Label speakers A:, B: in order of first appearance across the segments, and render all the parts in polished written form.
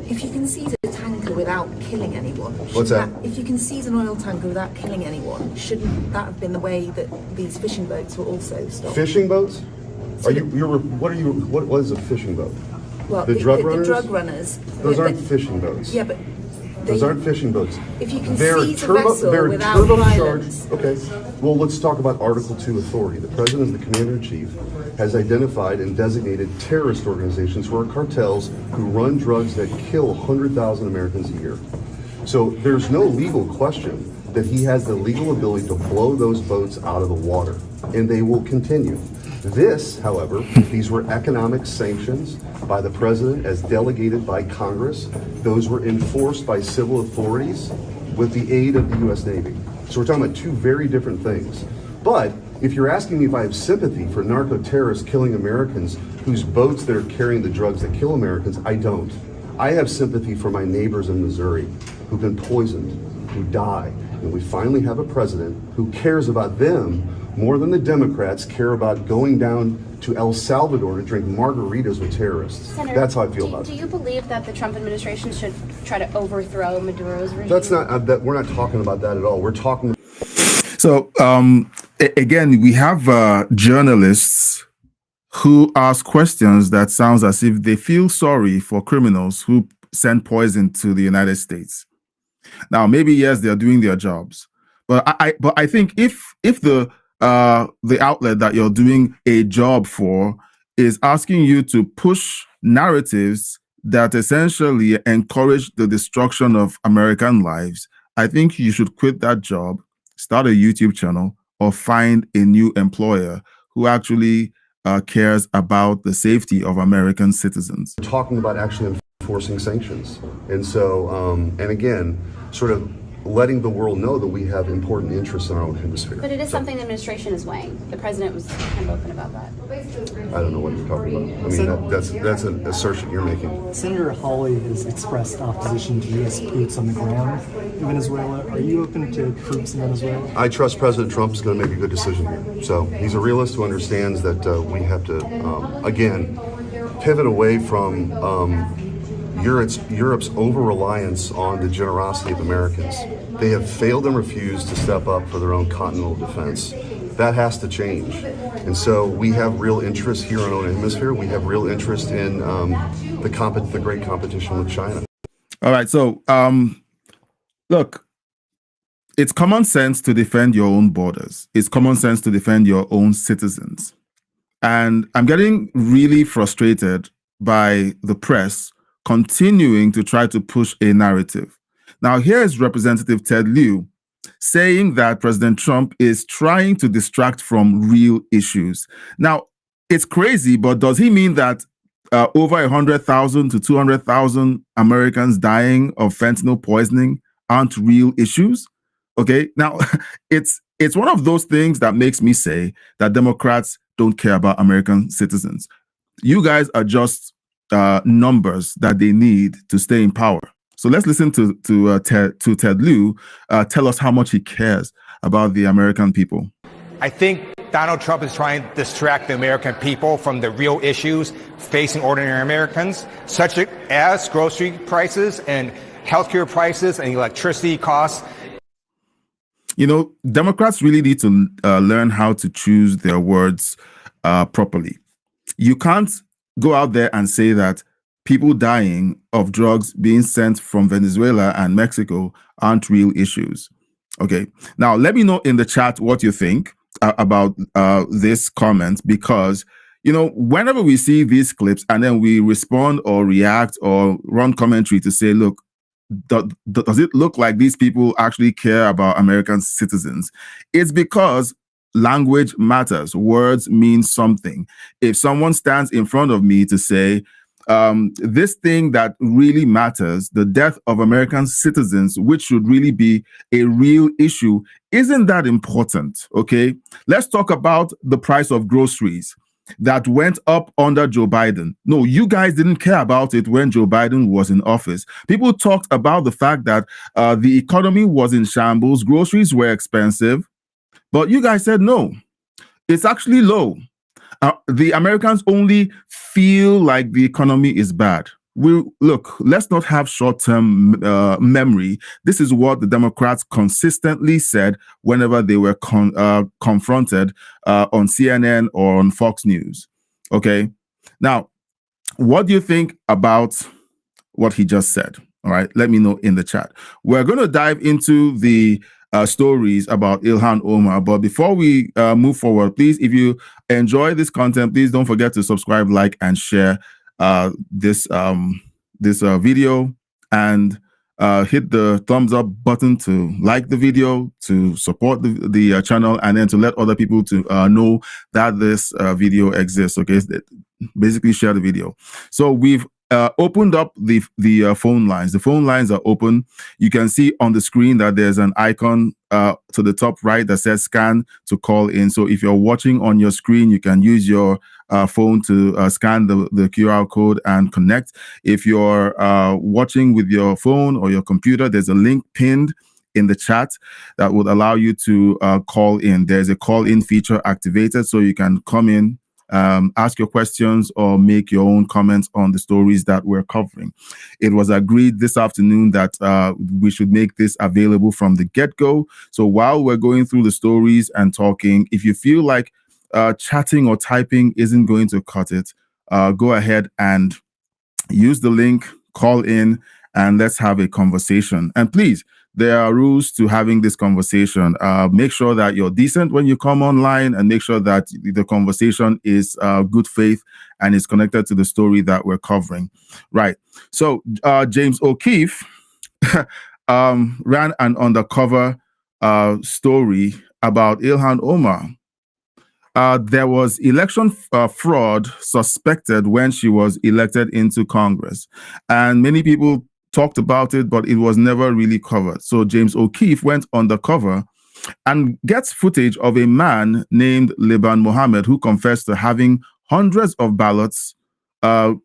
A: If you can seize a tanker without killing anyone,
B: What's that?
A: If you can seize an oil tanker without killing anyone, shouldn't that have been the way that these fishing boats were also stopped?
B: Fishing boats? What is a fishing boat?
A: Well,
B: the drug runners?
A: The drug runners.
B: Those aren't fishing boats.
A: Yeah, but
B: those aren't fishing boats.
A: If you can seize a vessel without violence.
B: Okay. Well, let's talk about Article 2 authority. The president, as the commander-in-chief, has identified and designated terrorist organizations who are cartels who run drugs that kill 100,000 Americans a year. So there's no legal question that he has the legal ability to blow those boats out of the water, and they will continue. This, however, these were economic sanctions by the president as delegated by Congress. Those were enforced by civil authorities with the aid of the U.S. Navy. So we're talking about two very different things. But if you're asking me if I have sympathy for narco-terrorists killing Americans whose boats that are carrying the drugs that kill Americans, I don't. I have sympathy for my neighbors in Missouri who've been poisoned, who die. And we finally have a president who cares about them more than the Democrats care about going down to El Salvador to drink margaritas with terrorists.
C: Senator,
B: that's how I feel about it.
C: Do you believe that the Trump administration should try to overthrow Maduro's regime?
B: That's not, we're not talking about that at all. We're talking.
D: So, again, we have journalists who ask questions that sounds as if they feel sorry for criminals who send poison to the United States. Now, maybe, yes, they're doing their jobs. But I think if the outlet that you're doing a job for is asking you to push narratives that essentially encourage the destruction of American lives, I think you should quit that job, start a YouTube channel, or find a new employer who actually cares about the safety of American citizens.
B: We're talking about actually enforcing sanctions. And so, and again, sort of letting the world know that we have important interests in our own hemisphere.
C: But it is something the administration is weighing. The president was kind of open about that.
B: I don't know what you're talking about. I mean, that's an assertion you're making.
E: Senator Hawley has expressed opposition to U.S. boots on the ground in Venezuela. Are you open to troops in Venezuela?
B: I trust President Trump is going to make a good decision here. So he's a realist who understands that we have to, again, pivot away from Europe's over-reliance on the generosity of Americans. They have failed and refused to step up for their own continental defense. That has to change. And so we have real interest here in our own hemisphere. We have real interest in the great competition with China.
D: All right. So, look, it's common sense to defend your own borders. It's common sense to defend your own citizens. And I'm getting really frustrated by the press continuing to try to push a narrative. Now, here is Representative Ted Lieu saying that President Trump is trying to distract from real issues. Now, it's crazy, but does he mean that over 100,000 to 200,000 Americans dying of fentanyl poisoning aren't real issues? Okay, now it's one of those things that makes me say that Democrats don't care about American citizens. You guys are just numbers that they need to stay in power. So let's listen to Ted Lieu tell us how much he cares about the American people.
F: I think Donald Trump is trying to distract the American people from the real issues facing ordinary Americans, such as grocery prices and healthcare prices and electricity costs.
D: You know, Democrats really need to learn how to choose their words properly. You can't go out there and say that people dying of drugs being sent from Venezuela and Mexico aren't real issues. Okay. Now, let me know in the chat what you think about this comment, because, you know, whenever we see these clips and then we respond or react or run commentary to say, look, does it look like these people actually care about American citizens? It's because language matters. Words mean something. If someone stands in front of me to say, this thing that really matters, the death of American citizens, which should really be a real issue, isn't that important? Okay, let's talk about the price of groceries that went up under Joe Biden. No, you guys didn't care about it when Joe Biden was in office. People talked about the fact that the economy was in shambles, groceries were expensive, but you guys said, no, it's actually low. The Americans only feel like the economy is bad. let's not have short-term memory. This is what the Democrats consistently said whenever they were confronted on CNN or on Fox News. Okay. Now, what do you think about what he just said? All right. Let me know in the chat. We're going to dive into the stories about Ilhan Omar. But before we move forward, please, if you enjoy this content, please don't forget to subscribe, like, and share this video, and hit the thumbs up button to like the video, to support the channel, and then to let other people to know that this video exists. Okay, basically share the video. So we've opened up the phone lines. The phone lines are open. You can see on the screen that there's an icon to the top right that says scan to call in. So if you're watching on your screen, you can use your phone to scan the QR code and connect. If you're watching with your phone or your computer, there's a link pinned in the chat that would allow you to call in. There's a call in feature activated, so you can come in, ask your questions, or make your own comments on the stories that we're covering. It was agreed this afternoon that we should make this available from the get-go. So while we're going through the stories and talking, if you feel like chatting or typing isn't going to cut it, go ahead and use the link, call in, and let's have a conversation. And please, there are rules to having this conversation. Make sure that you're decent when you come online, and make sure that the conversation is good faith and is connected to the story that we're covering. Right. So James O'Keefe ran an undercover story about Ilhan Omar. There was election fraud suspected when she was elected into Congress, and many people talked about it, but it was never really covered. So James O'Keefe went undercover and gets footage of a man named Liban Mohammed, who confessed to having hundreds of ballots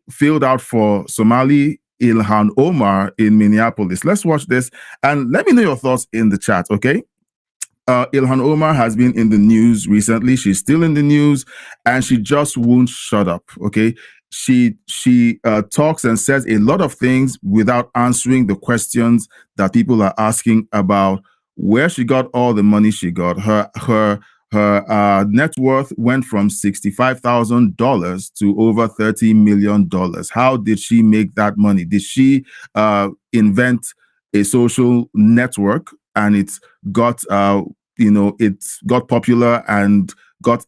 D: filled out for Somali Ilhan Omar in Minneapolis. Let's watch this and let me know your thoughts in the chat, okay? Ilhan Omar has been in the news recently. She's still in the news, and she just won't shut up, okay? She talks and says a lot of things without answering the questions that people are asking about where she got all the money she got. Her net worth went from $65,000 to over $30 million. How did she make that money? Did she invent a social network and it got popular and got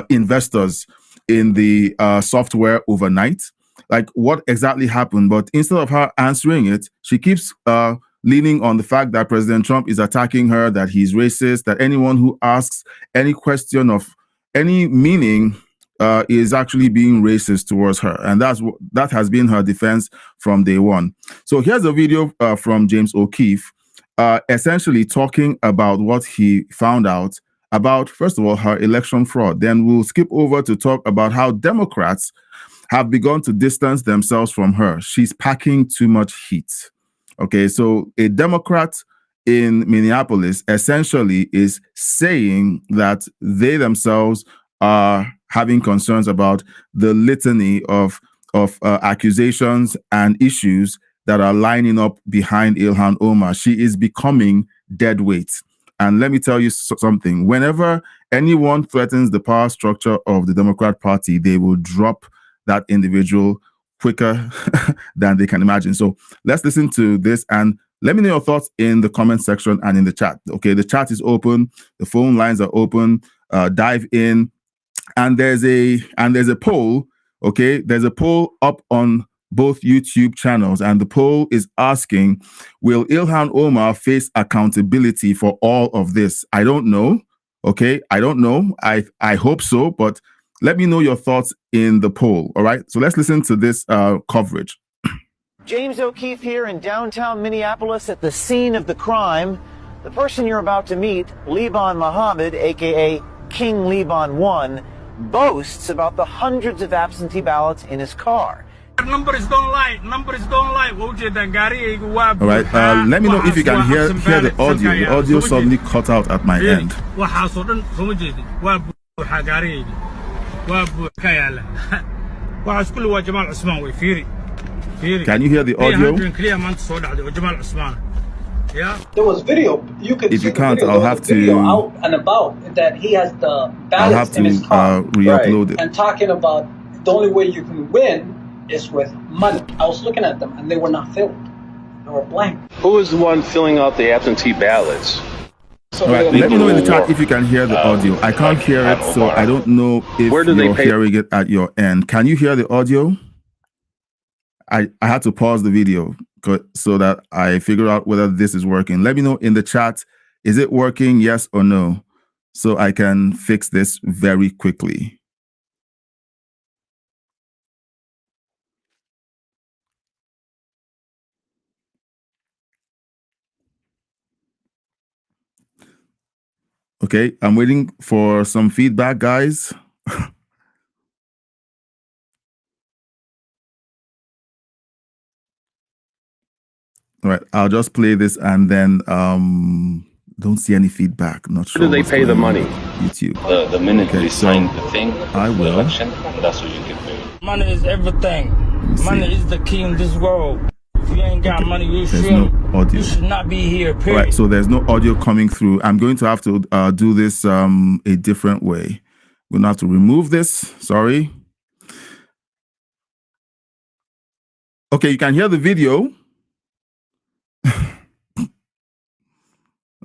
D: investors in the software overnight? Like, what exactly happened? But instead of her answering it, she keeps leaning on the fact that President Trump is attacking her, that he's racist, that anyone who asks any question of any meaning is actually being racist towards her. And that has been her defense from day one. So here's a video from James O'Keefe, essentially talking about what he found out about, first of all, her election fraud. Then we'll skip over to talk about how Democrats have begun to distance themselves from her. She's packing too much heat. Okay, so a Democrat in Minneapolis essentially is saying that they themselves are having concerns about the litany of accusations and issues that are lining up behind Ilhan Omar. She is becoming dead weight. And let me tell you something. Whenever anyone threatens the power structure of the Democrat Party, they will drop that individual quicker than they can imagine. So let's listen to this and let me know your thoughts in the comment section and in the chat. Okay, the chat is open. The phone lines are open. Dive in. And there's a poll. Okay, there's a poll up on both YouTube channels, and the poll is asking, will Ilhan Omar face accountability for all of this? I don't know. Okay, I don't know. I hope so, but let me know your thoughts in the poll. All right, so let's listen to this coverage.
G: James O'Keefe here in downtown Minneapolis at the scene of the crime. The person you're about to meet, Liban Mohammed, aka King Liban 1, boasts about the hundreds of absentee ballots in his car.
H: Numbers don't lie. Numbers don't lie.
D: All right. Let me know if you can hear the audio. The audio suddenly cut out at my end. Can you hear the audio?
H: Yeah.
I: There was video. You could
D: If
I: see
D: you
I: the
D: can't,
I: video.
D: I'll
I: There was
D: have
I: a video
D: to.
I: out and about that he has the
D: I'll
I: ballots
D: have
I: in his
D: to
I: car.
D: re-upload it.
I: And talking about the only way you can win is with money. I was looking at them and they were not filled. They were blank.
J: Who is the one filling out the absentee ballots?
I: So
D: All right,
I: they-
D: let me know in the chat if you can hear the audio. I can't hear it, so I don't know if
J: Where do they
D: you're
J: pay-
D: hearing it at your end. Can you hear the audio? I had to pause the video so that I figure out whether this is working. Let me know in the chat, is it working, yes or no? So I can fix this very quickly. Okay, I'm waiting for some feedback, guys. All right, I'll just play this and then don't see any feedback. Not sure.
J: Where do they
D: what's
J: pay the
D: going on
J: money?
D: with YouTube.
J: The minute
D: Okay,
J: they
D: so
J: sign the thing,
D: I
J: the
D: will.
J: election, that's what you get paid.
H: Money is everything. Money is the key in this world. If you ain't got money, you
D: There's
H: shouldn't.
D: no audio.
H: You should not be here.
D: All
H: Period.
D: right, so there's no audio coming through. I'm going to have to do this a different way. We're going to have to remove this. Sorry. Okay, you can hear the video.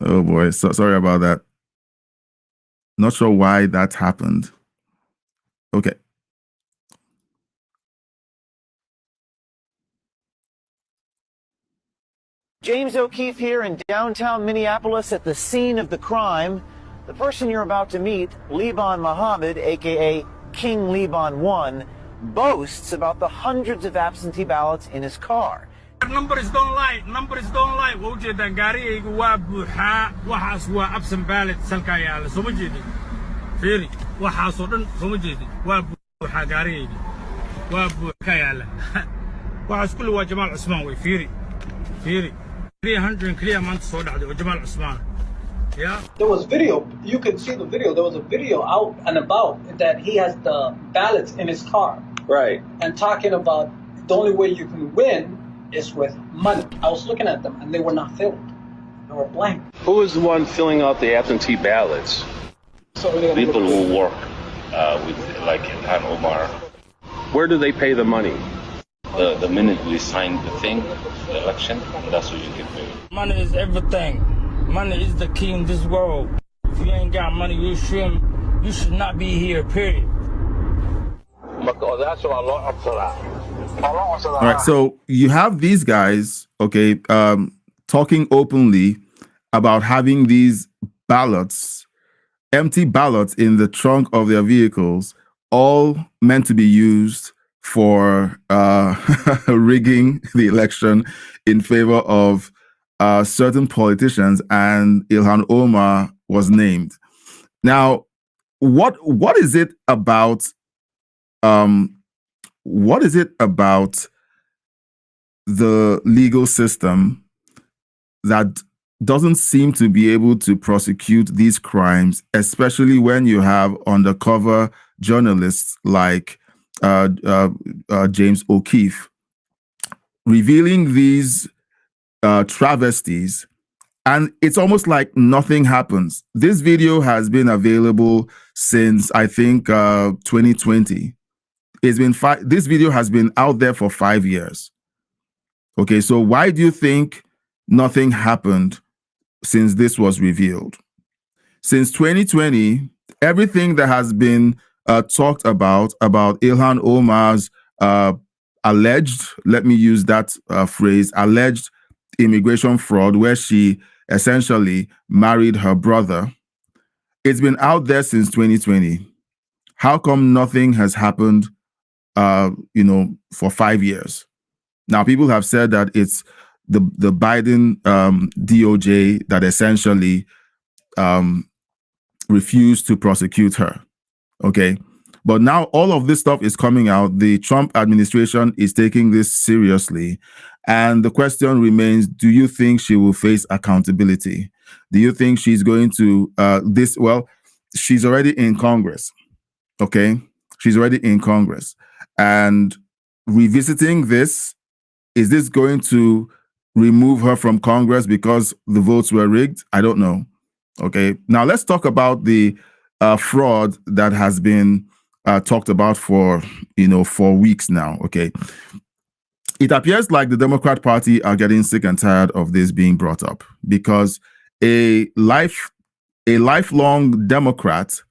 D: Oh boy, so sorry about that. Not sure why that happened. Okay.
G: James O'Keefe here in downtown Minneapolis at the scene of the crime. The person you're about to meet, Liban Mohammed, aka King Liban 1, boasts about the hundreds of absentee ballots in his car.
H: Numbers don't lie. Numbers don't lie. Wajida gaarigayga waa buuxaa. Waxaas waa absent ballot salka yaala. Soo ma jeedin. Fiiri. Waxaas oo dhan soo ma jeedin. Waa buuxaa gaarigayga. Waa buuxaa yaala. Waxaas kulli waa Jamaal Cusmaan way. Fiiri. Fiiri. 300 clear maanta soo dhacday oo Jamaal Cusmaan. Yeah.
I: There was video. You could see the video. There was a video out and about that he has the ballots in his car.
J: Right.
I: And talking about the only way you can win is with money. I was looking at them and they were not filled. They were blank.
J: Who is the one filling out the absentee ballots?
I: So
J: People who work with, like Ilhan Omar. Where do they pay the money? The minute we sign the thing, the election, that's what you get paid.
H: Money is everything. Money is the key in this world. If you ain't got money, you shouldn't. You should not be here. Period.
D: All right, so you have these guys, okay, talking openly about having these ballots, empty ballots in the trunk of their vehicles, all meant to be used for rigging the election in favor of certain politicians, and Ilhan Omar was named. Now, what is it about? What is it about the legal system that doesn't seem to be able to prosecute these crimes, especially when you have undercover journalists like James O'Keefe revealing these travesties, and it's almost like nothing happens. This video has been available since, I think, 2020. It's been this video has been out there for 5 years. Okay, so why do you think nothing happened since this was revealed? Since 2020, everything that has been talked about Ilhan Omar's alleged, let me use that phrase, alleged immigration fraud, where she essentially married her brother, it's been out there since 2020. How come nothing has happened for 5 years? Now, people have said that it's the Biden DOJ that essentially refused to prosecute her. Okay. But now all of this stuff is coming out. The Trump administration is taking this seriously. And the question remains, do you think she will face accountability? Do you think she's going to well, she's already in Congress. Okay. She's already in Congress. And revisiting this Is this going to remove her from Congress because the votes were rigged? I don't know. Okay. Now let's talk about the fraud that has been talked about for weeks now. Okay. It appears like the Democrat Party are getting sick and tired of this being brought up, because a lifelong Democrat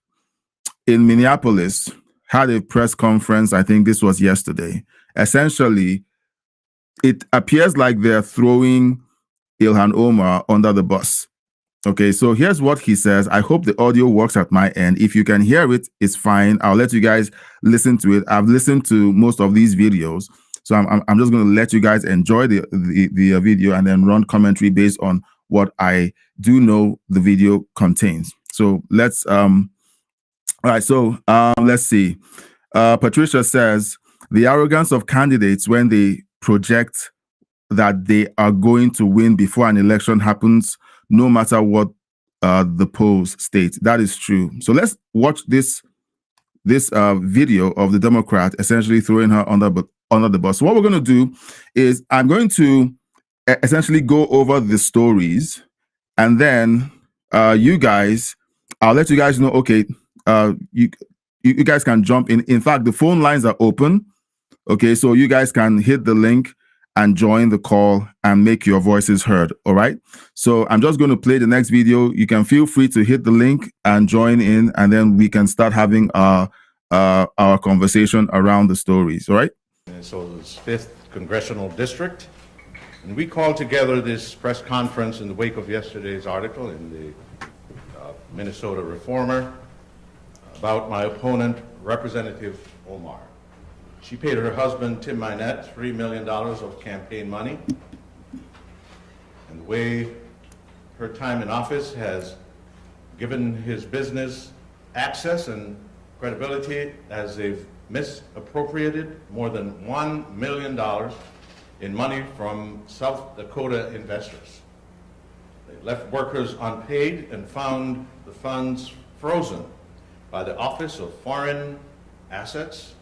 D: in Minneapolis had a press conference. I think this was yesterday. Essentially, it appears like they're throwing Ilhan Omar under the bus. Okay, so here's what he says. I hope the audio works at my end. If you can hear it, it's fine. I'll let you guys listen to it. I've listened to most of these videos, so I'm just going to let you guys enjoy the video and then run commentary based on what I do know the video contains. So let's all right. So let's see. Patricia says the arrogance of candidates when they project that they are going to win before an election happens, no matter what the polls state. That is true. So let's watch this video of the Democrat essentially throwing her under the bus. So what we're going to do is I'm going to essentially go over the stories, and then you guys, I'll let you guys know. Okay, you guys can jump in. In fact, the phone lines are open. Okay, so you guys can hit the link and join the call and make your voices heard. All right. So I'm just going to play the next video. You can feel free to hit the link and join in, and then we can start having our conversation around the stories. All right.
K: Minnesota's 5th Congressional District. And we called together this press conference in the wake of yesterday's article in the Minnesota Reformer about my opponent, Representative Omar. She paid her husband, Tim Minette, $3 million of campaign money. And the way her time in office has given his business access and credibility, as they've misappropriated more than $1 million in money from South Dakota investors. They left workers unpaid and found the funds frozen by the Office of Foreign Assets,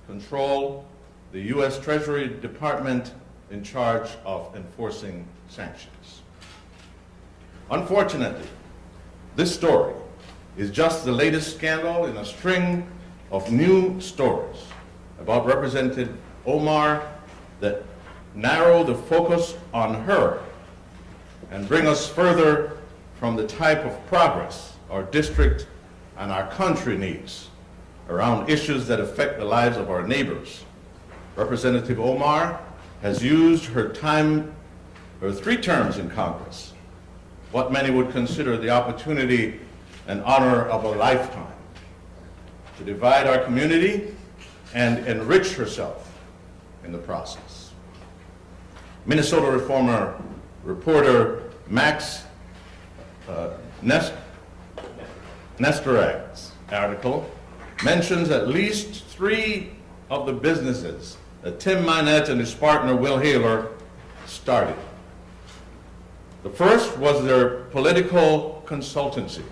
K: control the U.S. Treasury Department in charge of enforcing sanctions. Unfortunately, this story is just the latest scandal in a string of new stories about Representative Omar that narrow the focus on her and bring us further from the type of progress our district and our country needs around issues that affect the lives of our neighbors. Representative Omar has used her 3 terms in Congress, what many would consider the opportunity and honor of a lifetime, to divide our community and enrich herself in the process. Minnesota Reformer reporter Max Nestorak's article mentions at least 3 of the businesses that Tim Minette and his partner Will Haler started. The first was their political consultancy,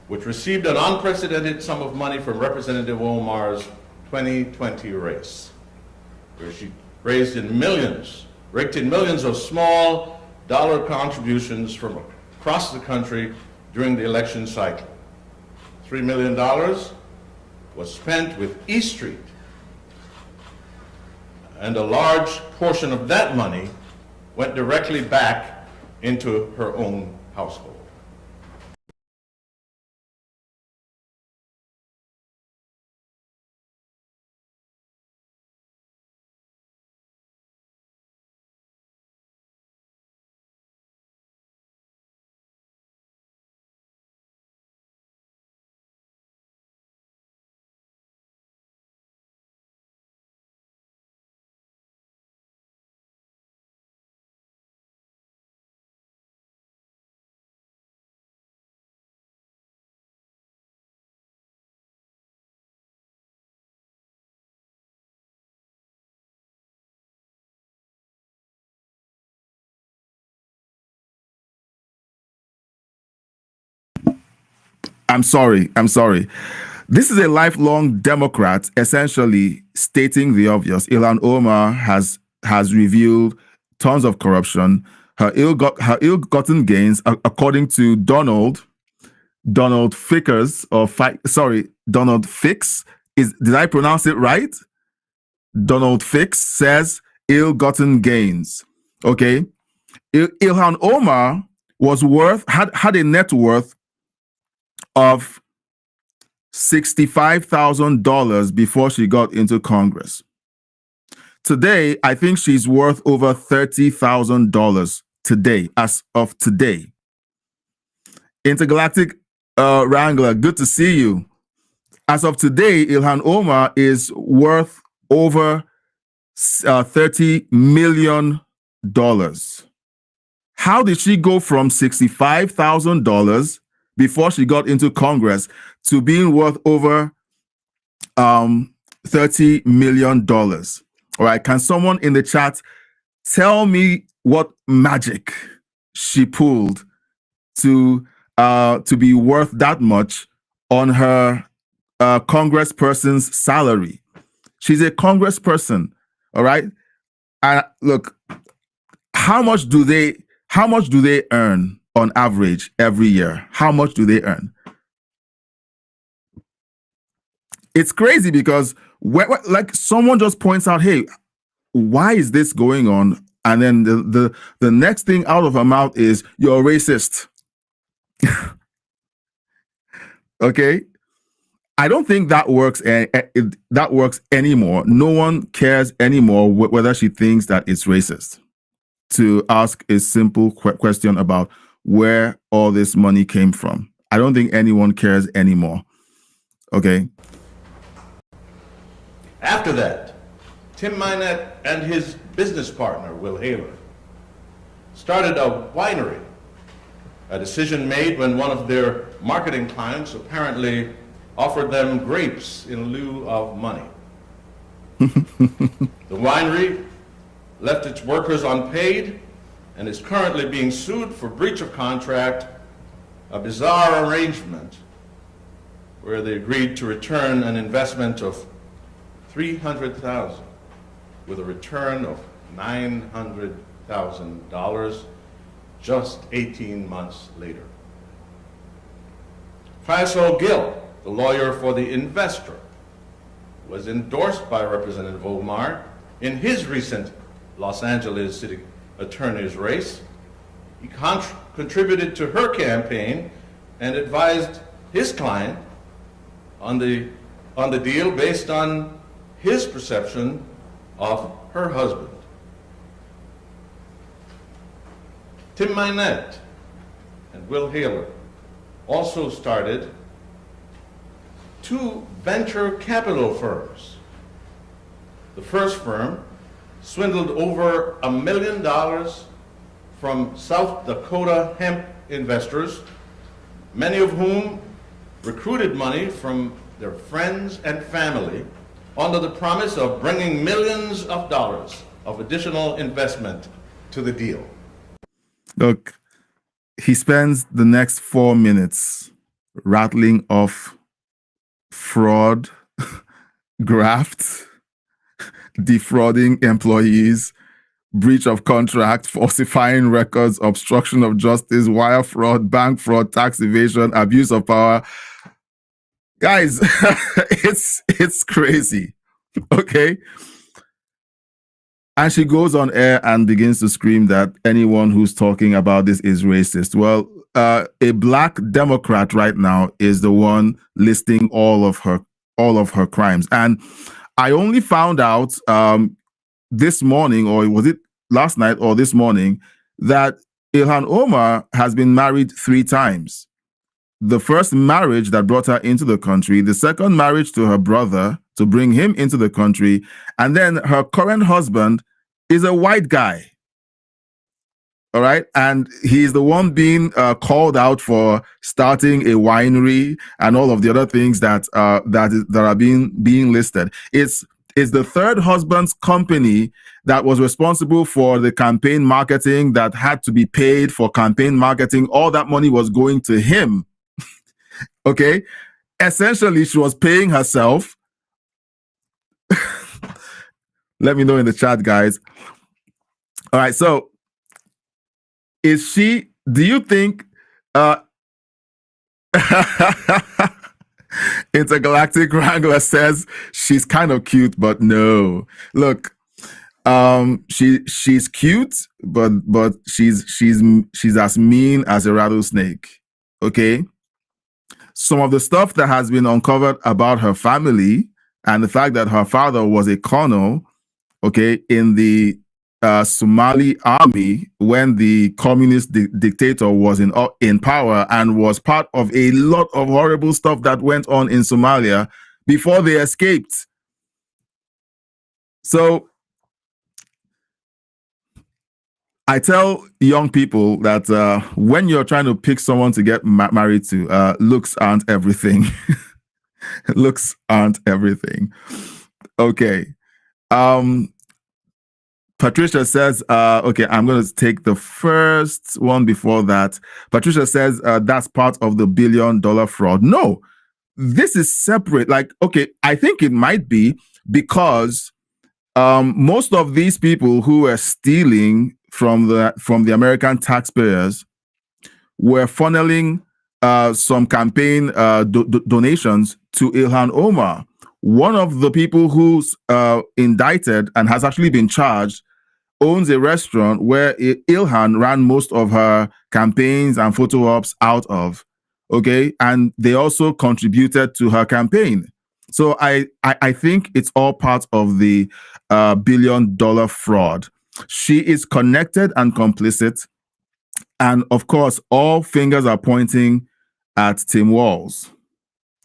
K: which received an unprecedented sum of money from Representative Omar's 2020 race, where she raked in millions of small dollar contributions from across the country during the election cycle. $3 million was spent with E Street, and a large portion of that money went directly back into her own household.
D: I'm sorry. This is a lifelong Democrat essentially stating the obvious. Ilhan Omar has revealed tons of corruption, her ill-gotten gains, according to Donald Fickers, Donald Fix. Did I pronounce it right? Donald Fix says ill-gotten gains. Okay. Ilhan Omar had a net worth of $65,000 before she got into Congress. Today, I think she's worth over $30,000 today, as of today. Intergalactic Wrangler, good to see you. As of today, Ilhan Omar is worth over $30 million. How did she go from $65,000 before she got into Congress to being worth over $30 million? All right, can someone in the chat tell me what magic she pulled to be worth that much on her congressperson's salary? She's a congressperson, all right? And look, how much do they earn on average every year? How much do they earn? It's crazy because like someone just points out, hey, why is this going on? And then the next thing out of her mouth is, you're a racist. Okay? I don't think that works. That works anymore. No one cares anymore whether she thinks that it's racist to ask a simple question about where all this money came from. I don't think anyone cares anymore. Okay?
K: After that, Tim Minette and his business partner, Will Haler, started a winery, a decision made when one of their marketing clients apparently offered them grapes in lieu of money. The winery left its workers unpaid and is currently being sued for breach of contract, a bizarre arrangement where they agreed to return an investment of $300,000 with a return of $900,000 just 18 months later. Faisal Gill, the lawyer for the investor, was endorsed by Representative Omar in his recent Los Angeles City Attorney's race. He contributed to her campaign and advised his client on the deal based on his perception of her husband. Tim Minette and Will Haler also started two venture capital firms. The first firm swindled over $1 million from South Dakota hemp investors, many of whom recruited money from their friends and family under the promise of bringing millions of dollars of additional investment to the deal.
D: Look, he spends the next 4 minutes rattling off fraud, graft, defrauding employees, breach of contract, falsifying records, obstruction of justice, wire fraud, bank fraud, tax evasion, abuse of power. Guys, it's crazy. Okay? And she goes on air and begins to scream that anyone who's talking about this is racist. Well, a black Democrat right now is the one listing all of her crimes. And I only found out this morning, or was it last night or this morning, that Ilhan Omar has been married 3 times. The first marriage that brought her into the country, the second marriage to her brother to bring him into the country, and then her current husband is a white guy. All right. And he's the one being called out for starting a winery and all of the other things that are being listed. It's the third husband's company that was responsible for the campaign marketing, that had to be paid for campaign marketing. All that money was going to him. Okay. essentially, she was paying herself. Let me know in the chat, guys. All right, so do you think Intergalactic Wrangler says she's kind of cute, but no. Look, she's cute, but she's as mean as a rattlesnake. Okay. Some of the stuff that has been uncovered about her family and the fact that her father was a colonel, okay, in the Somali army when the communist dictator was in power and was part of a lot of horrible stuff that went on in Somalia before they escaped. So I tell young people that when you're trying to pick someone to get married to, looks aren't everything. Looks aren't everything. Okay. Patricia says, okay, I'm going to take the first one before that. Patricia says that's part of the $1 billion fraud. No, this is separate. Like, okay, I think it might be because most of these people who were stealing from the American taxpayers were funneling some campaign donations to Ilhan Omar. One of the people who's indicted and has actually been charged owns a restaurant where Ilhan ran most of her campaigns and photo ops out of. Okay, and they also contributed to her campaign. So I think it's all part of the $1 billion fraud. She is connected and complicit. And of course, all fingers are pointing at Tim Walz.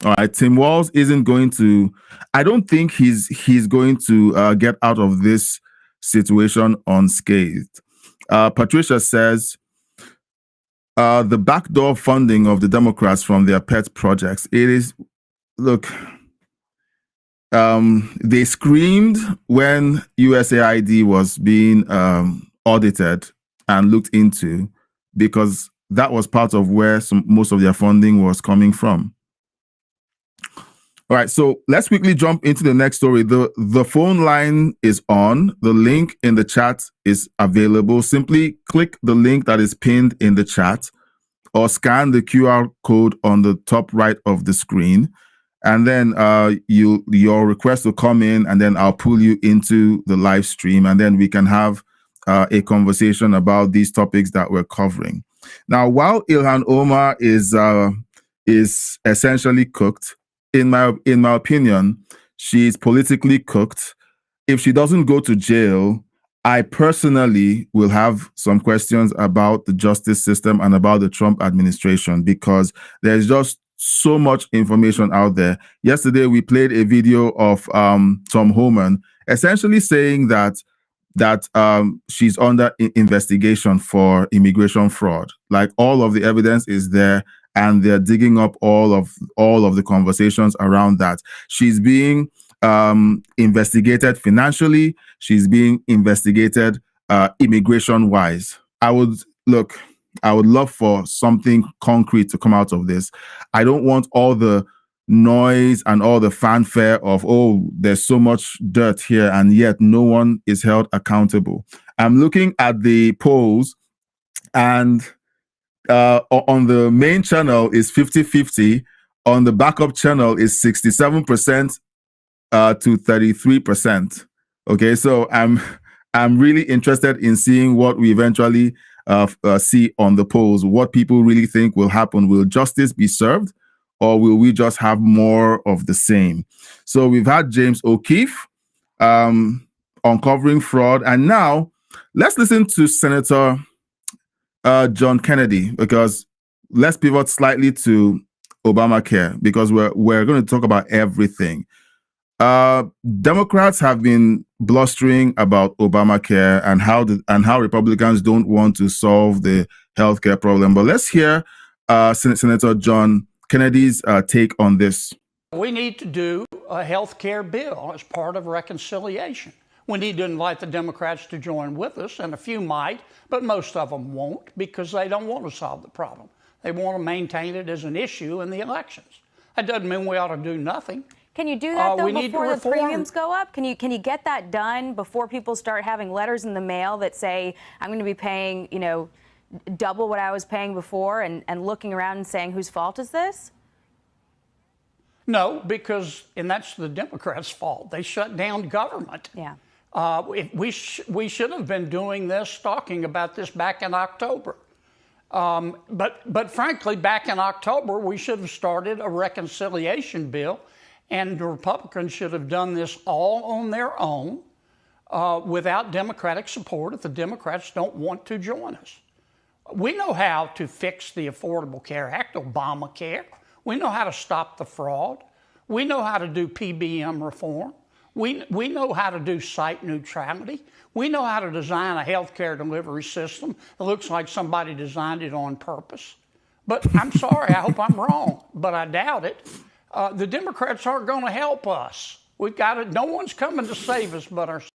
D: All right, Tim Walz isn't going to, I don't think he's going to get out of this situation unscathed. Patricia says, the backdoor funding of the Democrats from their pet projects. It is, look, they screamed when USAID was being audited and looked into, because that was part of where most of their funding was coming from. All right, so let's quickly jump into the next story. The phone line is on. The link in the chat is available. Simply click the link that is pinned in the chat or scan the QR code on the top right of the screen. And then your request will come in, and then I'll pull you into the live stream, and then we can have a conversation about these topics that we're covering. Now, while Ilhan Omar is essentially cooked, in my opinion, she's politically cooked. If she doesn't go to jail, I personally will have some questions about the justice system and about the Trump administration, because there's just so much information out there. Yesterday, we played a video of Tom Homan essentially saying that she's under investigation for immigration fraud. Like, all of the evidence is there, and they're digging up all of the conversations around that. She's being investigated financially. She's being investigated immigration-wise. I would love for something concrete to come out of this. I don't want all the noise and all the fanfare of, oh, there's so much dirt here, and yet no one is held accountable. I'm looking at the polls, and on the main channel is 50-50. On the backup channel is 67% to 33%. Okay, so I'm really interested in seeing what we eventually see on the polls, what people really think will happen. Will justice be served, or will we just have more of the same? So we've had James O'Keefe uncovering fraud, and now let's listen to Senator John Kennedy, because let's pivot slightly to Obamacare, because we're going to talk about everything. Democrats have been blustering about Obamacare and how Republicans don't want to solve the healthcare problem. But let's hear Senator John Kennedy's take on this.
L: We need to do a health care bill as part of reconciliation. We need to invite the Democrats to join with us, and a few might, but most of them won't, because they don't want to solve the problem. They want to maintain it as an issue in the elections. That doesn't mean we ought to do nothing.
M: Can you do that, though,
L: we need to
M: before the
L: reform.
M: premiums go up? Can you get that done before people start having letters in the mail that say, I'm going to be paying, you know, double what I was paying before, and looking around and saying, whose fault is this?
L: No, and that's the Democrats' fault. They shut down government.
M: Yeah.
L: We should have been doing this, talking about this back in October. But frankly, back in October, we should have started a reconciliation bill, and the Republicans should have done this all on their own without Democratic support if the Democrats don't want to join us. We know how to fix the Affordable Care Act, Obamacare. We know how to stop the fraud. We know how to do PBM reform. We know how to do site neutrality. We know how to design a health care delivery system that looks like somebody designed it on purpose. But I'm sorry, I hope I'm wrong, but I doubt it. The Democrats aren't going to help us. We've got it. No one's coming to save us but ourselves.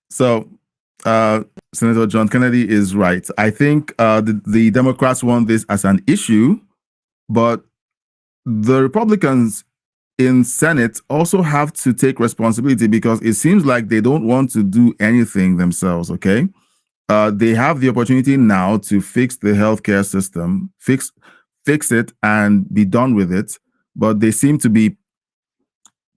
D: So, Senator John Kennedy is right. I think the Democrats want this as an issue, but the Republicans in Senate also have to take responsibility, because it seems like they don't want to do anything themselves, okay? They have the opportunity now to fix the healthcare system, fix it and be done with it, but they seem to be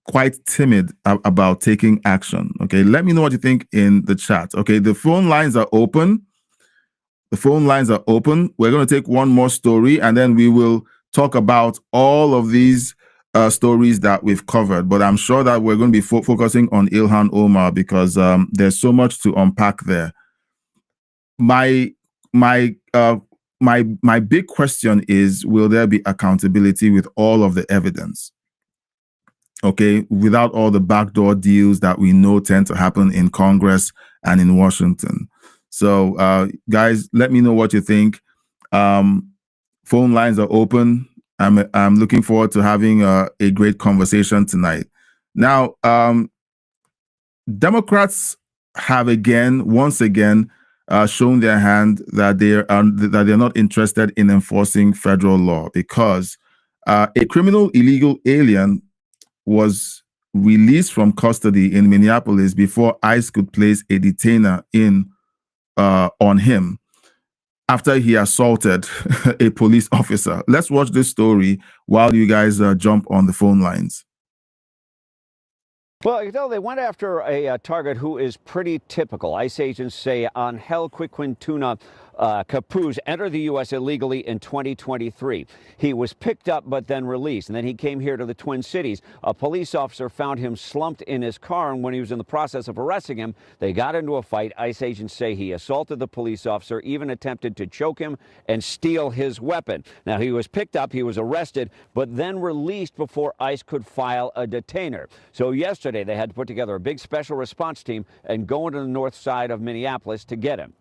D: quite timid about taking action. Okay, let me know what you think in the chat. Okay, the phone lines are open. The phone lines are open. We're going to take one more story, and then we will talk about all of these stories that we've covered. But I'm sure that we're going to be focusing on Ilhan Omar, because there's so much to unpack there. My big question is, will there be accountability with all of the evidence? Okay, without all the backdoor deals that we know tend to happen in Congress and in Washington. So, guys, let me know what you think. Phone lines are open. I'm looking forward to having a great conversation tonight. Now, Democrats have once again, shown their hand that they're not interested in enforcing federal law, because a criminal illegal alien was released from custody in Minneapolis before ICE could place a detainer on him after he assaulted a police officer. Let's watch this story while you guys jump on the phone lines.
N: Well, you know, they went after a target who is pretty typical. ICE agents say Angel Quiquintuna Capuz entered the U.S. illegally in 2023. He was picked up but then released, and then he came here to the Twin Cities. A police officer found him slumped in his car, and when he was in the process of arresting him, they got into a fight. ICE agents say he assaulted the police officer, even attempted to choke him and steal his weapon. Now, he was picked up, he was arrested, but then released before ICE could file a detainer. So yesterday, they had to put together a big special response team and go into the north side of Minneapolis to get him.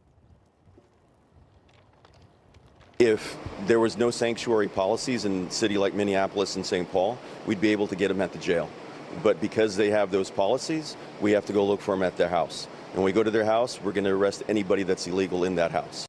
O: If there was no sanctuary policies in a city like Minneapolis and St. Paul, we'd be able to get him at the jail. But because they have those policies, we have to go look for him at their house. And when we go to their house, we're going to arrest anybody that's illegal in that house.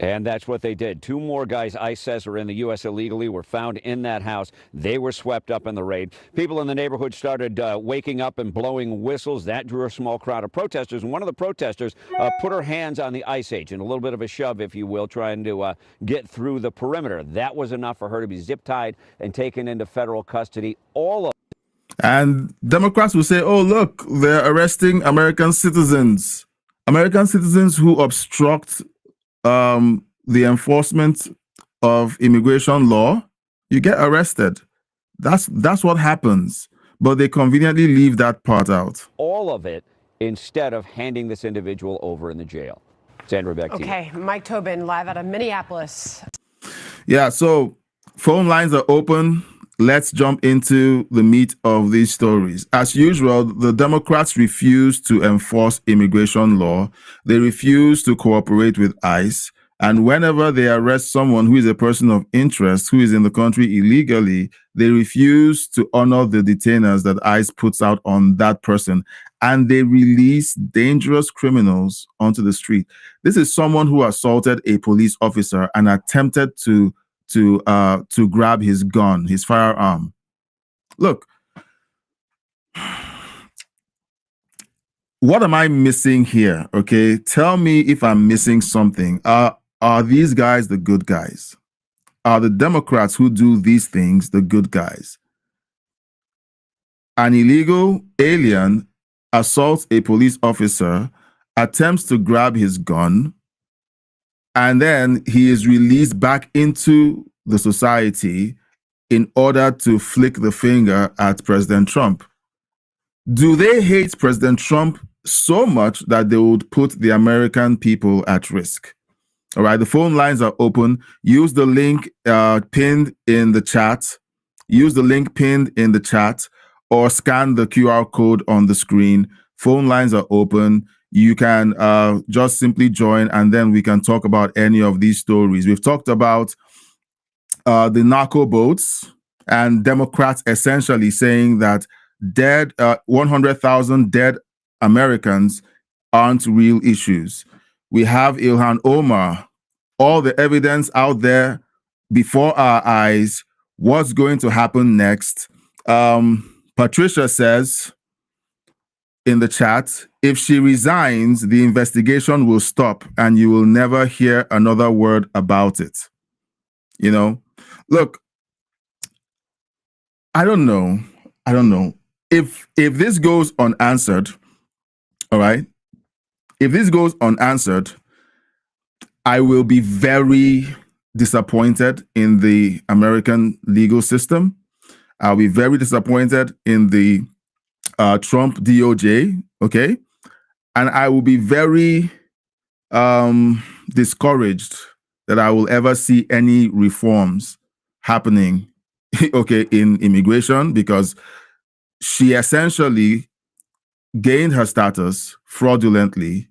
N: And that's what they did. Two more guys ICE says are in the U.S. illegally were found in that house. They were swept up in the raid. People in the neighborhood started waking up and blowing whistles. That drew a small crowd of protesters. And one of the protesters put her hands on the ICE agent, a little bit of a shove, if you will, trying to get through the perimeter. That was enough for her to be zip-tied and taken into federal custody. All of
D: And Democrats will say, oh, look, they're arresting American citizens who obstruct the enforcement of immigration law. You get arrested. That's what happens. But they conveniently leave that part out.
N: all of it instead of handing this individual over in the jail. Sandra, back to you.
P: Okay, Mike Tobin live out of Minneapolis.
D: Yeah, so phone lines are open. Let's jump into the meat of these stories. As usual, the Democrats refuse to enforce immigration law. They refuse to cooperate with ICE. And whenever they arrest someone who is a person of interest, who is in the country illegally, they refuse to honor the detainers that ICE puts out on that person. And they release dangerous criminals onto the street. This is someone who assaulted a police officer and attempted to to grab his gun, his firearm. Look, what am I missing here? Okay, tell me if I'm missing something. Are these guys the good guys? Are the Democrats who do these things the good guys? An illegal alien assaults a police officer, attempts to grab his gun, and then he is released back into the society in order to flick the finger at President Trump. Do they hate President Trump so much that they would put the American people at risk? All right, the phone lines are open. Use the link pinned in the chat. Use the link pinned in the chat or scan the QR code on the screen. Phone lines are open. You can just simply join and then we can talk about any of these stories. We've talked about the narco boats and Democrats essentially saying that 100,000 dead Americans aren't real issues. We have Ilhan Omar, all the evidence out there before our eyes. What's going to happen next? Patricia says in the chat, if she resigns, the investigation will stop and you will never hear another word about it. You know, look, I don't know. If this goes unanswered, all right, if this goes unanswered, I will be very disappointed in the American legal system. I'll be very disappointed in the Trump DOJ, okay? And I will be very discouraged that I will ever see any reforms happening, okay, in immigration, because she essentially gained her status fraudulently.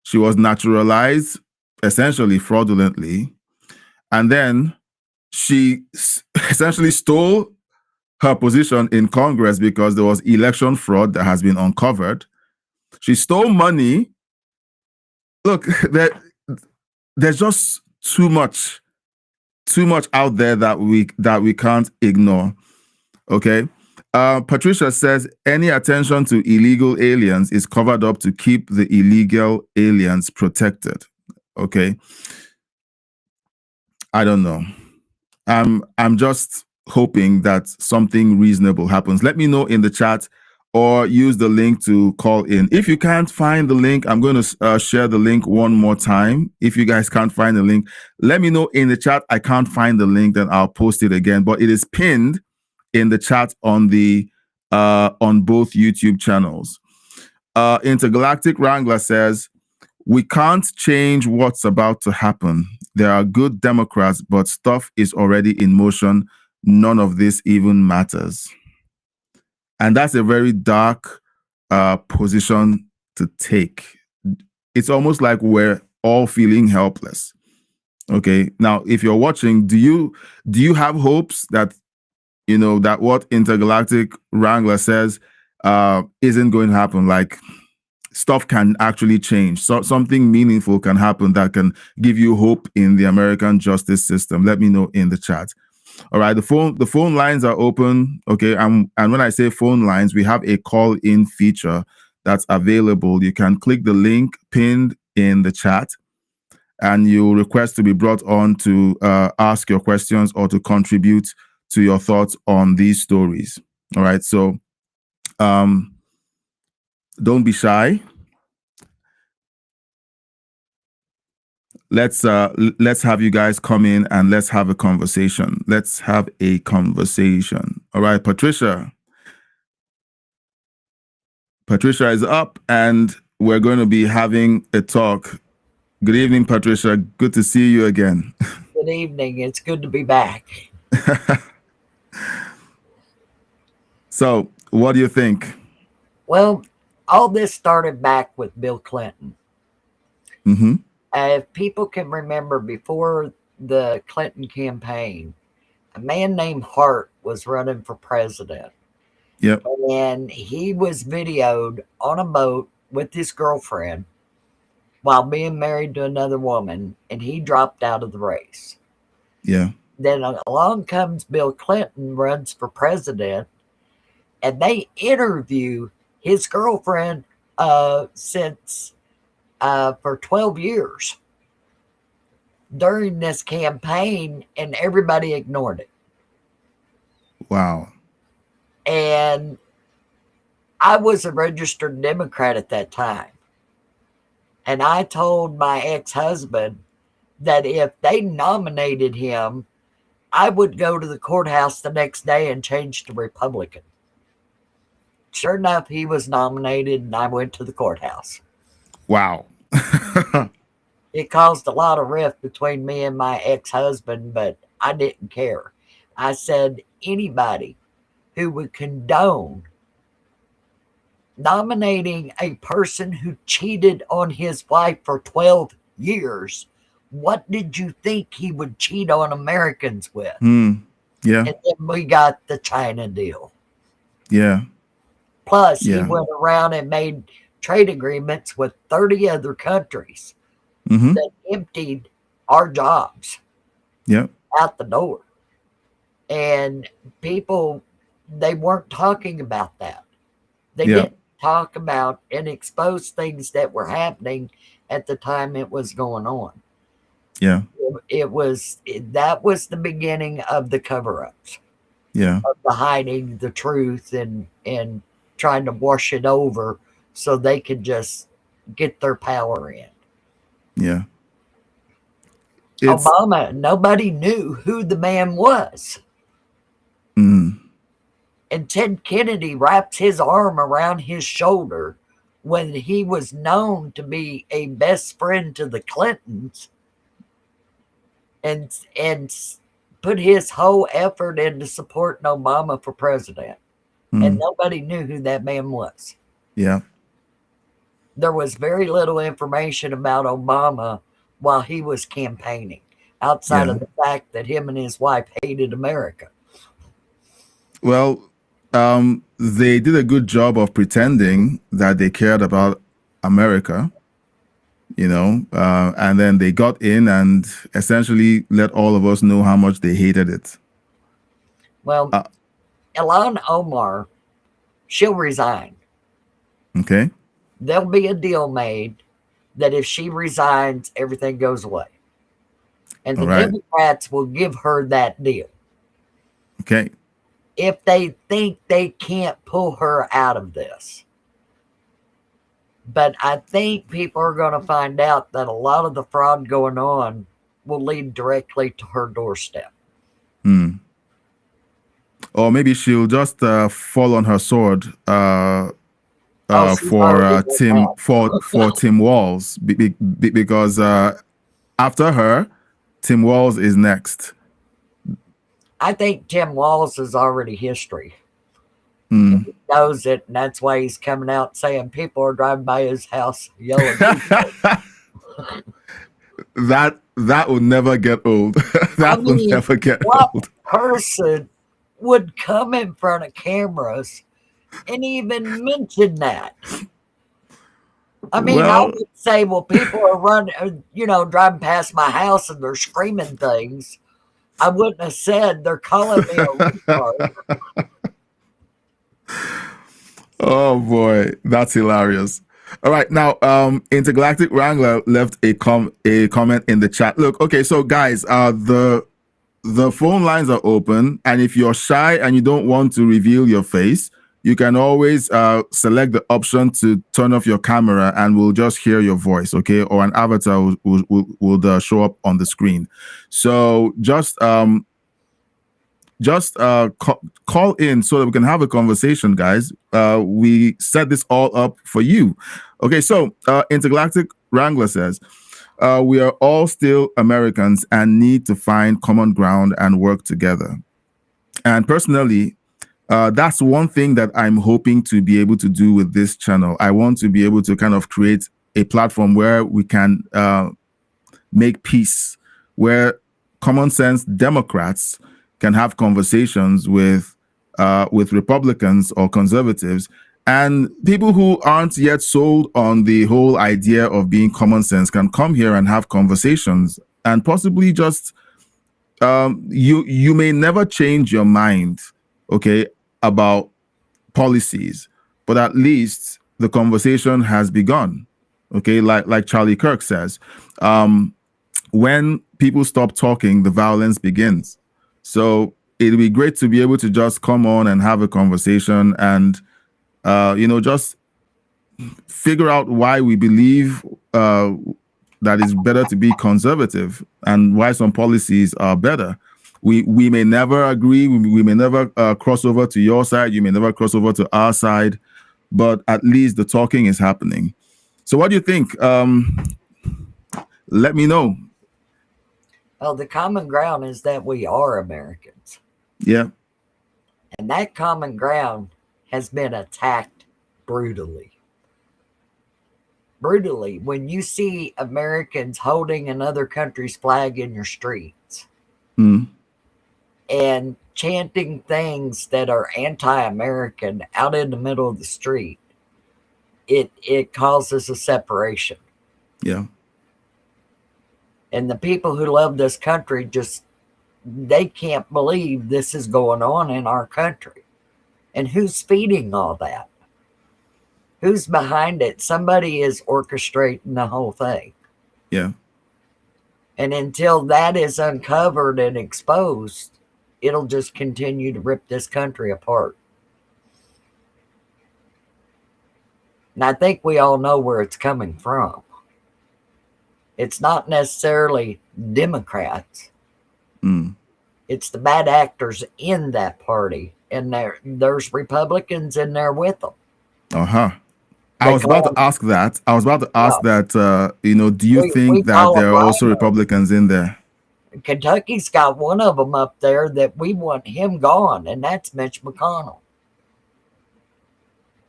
D: She was naturalized essentially fraudulently. And then she essentially stole her position in Congress because there was election fraud that has been uncovered. She stole money. Look, there's just too much out there that we can't ignore. Okay. Patricia says any attention to illegal aliens is covered up to keep the illegal aliens protected. Okay. I don't know. I'm just hoping that something reasonable happens. Let me know in the chat or use the link to call in. If you can't find the link, I'm going to share the link one more time. If you guys can't find the link, let me know in the chat. I can't find the link, then I'll post it again. But it is pinned in the chat on the on both YouTube channels. Intergalactic Wrangler says, we can't change what's about to happen. There are good Democrats, but stuff is already in motion. None of this even matters. And that's a very dark position to take. It's almost like we're all feeling helpless. Okay. Now, if you're watching, do you have hopes that, you know, that what Intergalactic Wrangler says isn't going to happen? Like, stuff can actually change. So something meaningful can happen that can give you hope in the American justice system. Let me know in the chat. All right, the phone lines are open. Okay, and when I say phone lines, we have a call-in feature that's available. You can click the link pinned in the chat, and you request to be brought on to ask your questions or to contribute to your thoughts on these stories. All right, so don't be shy. Let's have you guys come in and let's have a conversation. Let's have a conversation. All right, Patricia. Patricia is up and we're going to be having a talk. Good evening, Patricia. Good to see you again.
Q: Good evening. It's good to be back.
D: So, what do you think?
Q: Well, all this started back with Bill Clinton.
D: Mm-hmm.
Q: If people can remember, before the Clinton campaign, a man named Hart was running for president.
D: Yep.
Q: And he was videoed on a boat with his girlfriend while being married to another woman, and he dropped out of the race.
D: Yeah.
Q: Then along comes Bill Clinton, runs for president, and they interview his girlfriend since for 12 years during this campaign, and everybody ignored it.
D: Wow.
Q: And I was a registered Democrat at that time. And I told my ex-husband that if they nominated him, I would go to the courthouse the next day and change to Republican. Sure enough, he was nominated and I went to the courthouse.
D: Wow.
Q: It caused a lot of rift between me and my ex-husband, but I didn't care. I said, anybody who would condone nominating a person who cheated on his wife for 12 years, what did you think he would cheat on Americans with?
D: Yeah.
Q: And then we got the China deal.
D: Yeah.
Q: Plus, he went around and made trade agreements with 30 other countries that emptied our jobs out the door. And people, they weren't talking about that. They didn't talk about and expose things that were happening at the time it was going on.
D: Yeah.
Q: That was the beginning of the cover-ups.
D: Yeah.
Q: Of the hiding the truth and trying to wash it over so they could just get their power in.
D: Yeah.
Q: Obama, nobody knew who the man was. And Ted Kennedy wraps his arm around his shoulder when he was known to be a best friend to the Clintons and put his whole effort into supporting Obama for president. And nobody knew who that man was.
D: Yeah.
Q: There was very little information about Obama while he was campaigning, outside of the fact that him and his wife hated America.
D: Well, they did a good job of pretending that they cared about America, and then they got in and essentially let all of us know how much they hated it.
Q: Well, Ilhan Omar, she'll resign.
D: Okay.
Q: There'll be a deal made that if she resigns, everything goes away. And the Democrats will give her that deal.
D: Okay.
Q: If they think they can't pull her out of this. But I think people are going to find out that a lot of the fraud going on will lead directly to her doorstep.
D: Or maybe she'll just fall on her sword for Tim Walz, because after her, Tim Walz is next.
Q: I think Tim Walz is already history. He knows it, and that's why he's coming out saying people are driving by his house yelling.
D: That will never get old. Will never get old.
Q: Person would come in front of cameras and even mention that? I mean, I would say, well, people are running, driving past my house and they're screaming things. I wouldn't have said they're calling me a retard.
D: Oh boy, that's hilarious. All right, now Intergalactic Wrangler left a comment in the chat. Look, okay, so guys, the phone lines are open, and if you're shy and you don't want to reveal your face, you can always select the option to turn off your camera, and we'll just hear your voice, okay? Or an avatar will show up on the screen. So just call in so that we can have a conversation, guys. We set this all up for you. Okay, so Intergalactic Wrangler says, we are all still Americans and need to find common ground and work together. And personally, that's one thing that I'm hoping to be able to do with this channel. I want to be able to kind of create a platform where we can make peace, where common sense Democrats can have conversations with Republicans or conservatives, and people who aren't yet sold on the whole idea of being common sense can come here and have conversations and possibly just you may never change your mind, okay, about policies, but at least the conversation has begun. Okay, like Charlie Kirk says, when people stop talking, the violence begins. So it'd be great to be able to just come on and have a conversation and just figure out why we believe that it's better to be conservative and why some policies are better. We may never agree. We may never cross over to your side. You may never cross over to our side, but at least the talking is happening. So what do you think? Let me know.
Q: Well, the common ground is that we are Americans.
D: Yeah.
Q: And that common ground has been attacked brutally. Brutally. When you see Americans holding another country's flag in your streets and chanting things that are anti-American out in the middle of the street, it causes a separation.
D: Yeah.
Q: And the people who love this country they can't believe this is going on in our country. And who's feeding all that? Who's behind it? Somebody is orchestrating the whole thing.
D: Yeah.
Q: And until that is uncovered and exposed, it'll just continue to rip this country apart. And I think we all know where it's coming from. It's not necessarily Democrats. It's the bad actors in that party. And there's Republicans in there with them.
D: I was about to ask that. Do you think that there are also Republicans in there?
Q: Kentucky's got one of them up there that we want him gone, and that's Mitch McConnell.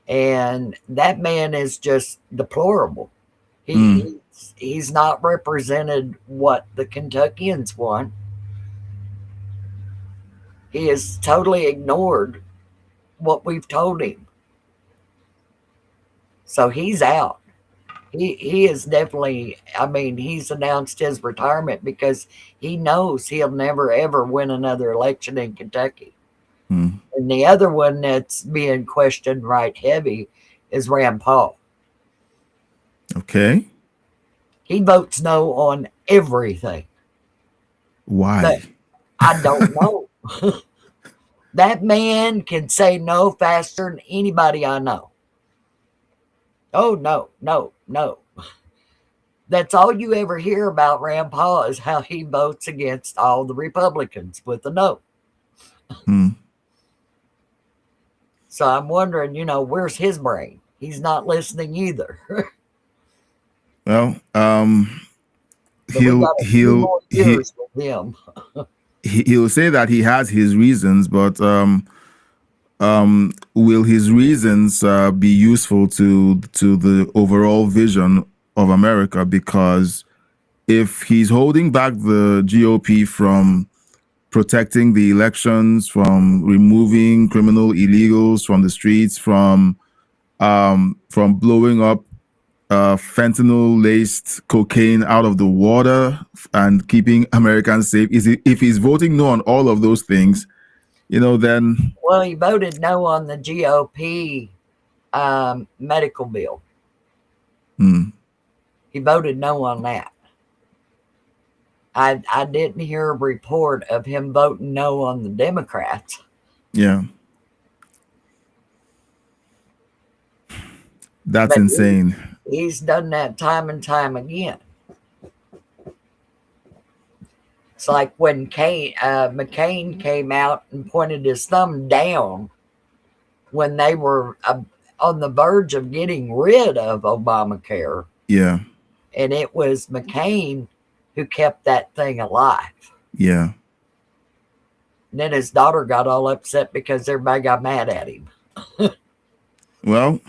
Q: And that man is just deplorable. He's not represented what the Kentuckians want. He has totally ignored what we've told him. So he's out. He is definitely, he's announced his retirement because he knows he'll never, ever win another election in Kentucky. And the other one that's being questioned right heavy is Rand Paul.
D: Okay.
Q: He votes no on everything.
D: Why?
Q: But I don't know. That man can say no faster than anybody I know. Oh, no, no, no. That's all you ever hear about Rand Paul is how he votes against all the Republicans with a no. So I'm wondering, where's his brain? He's not listening either.
D: Well,
Q: he'll
D: say that he has his reasons, but will his reasons be useful to the overall vision of America? Because if he's holding back the GOP from protecting the elections, from removing criminal illegals from the streets, from blowing up fentanyl-laced cocaine out of the water and keeping Americans safe, if he's voting no on all of those things, then...
Q: Well, he voted no on the GOP medical bill. He voted no on that. I didn't hear a report of him voting no on the Democrats.
D: Yeah. That's insane.
Q: He's done that time and time again. It's like when McCain came out and pointed his thumb down when they were on the verge of getting rid of Obamacare.
D: Yeah.
Q: And it was McCain who kept that thing alive.
D: Yeah.
Q: And then his daughter got all upset because everybody got mad at him.
D: Well,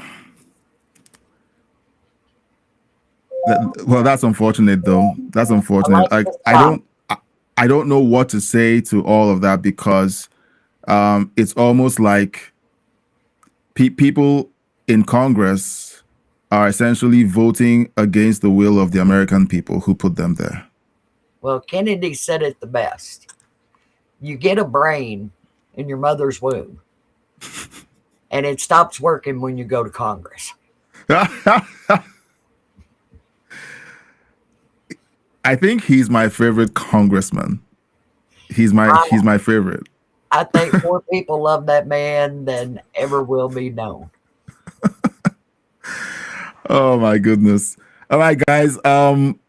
D: that's unfortunate, though. That's unfortunate. I don't know what to say to all of that because it's almost like people in Congress are essentially voting against the will of the American people who put them there.
Q: Well, Kennedy said it the best. You get a brain in your mother's womb, and it stops working when you go to Congress.
D: I think he's my favorite congressman. He's my favorite.
Q: I think more people love that man than ever will be known.
D: Oh my goodness. All right, guys.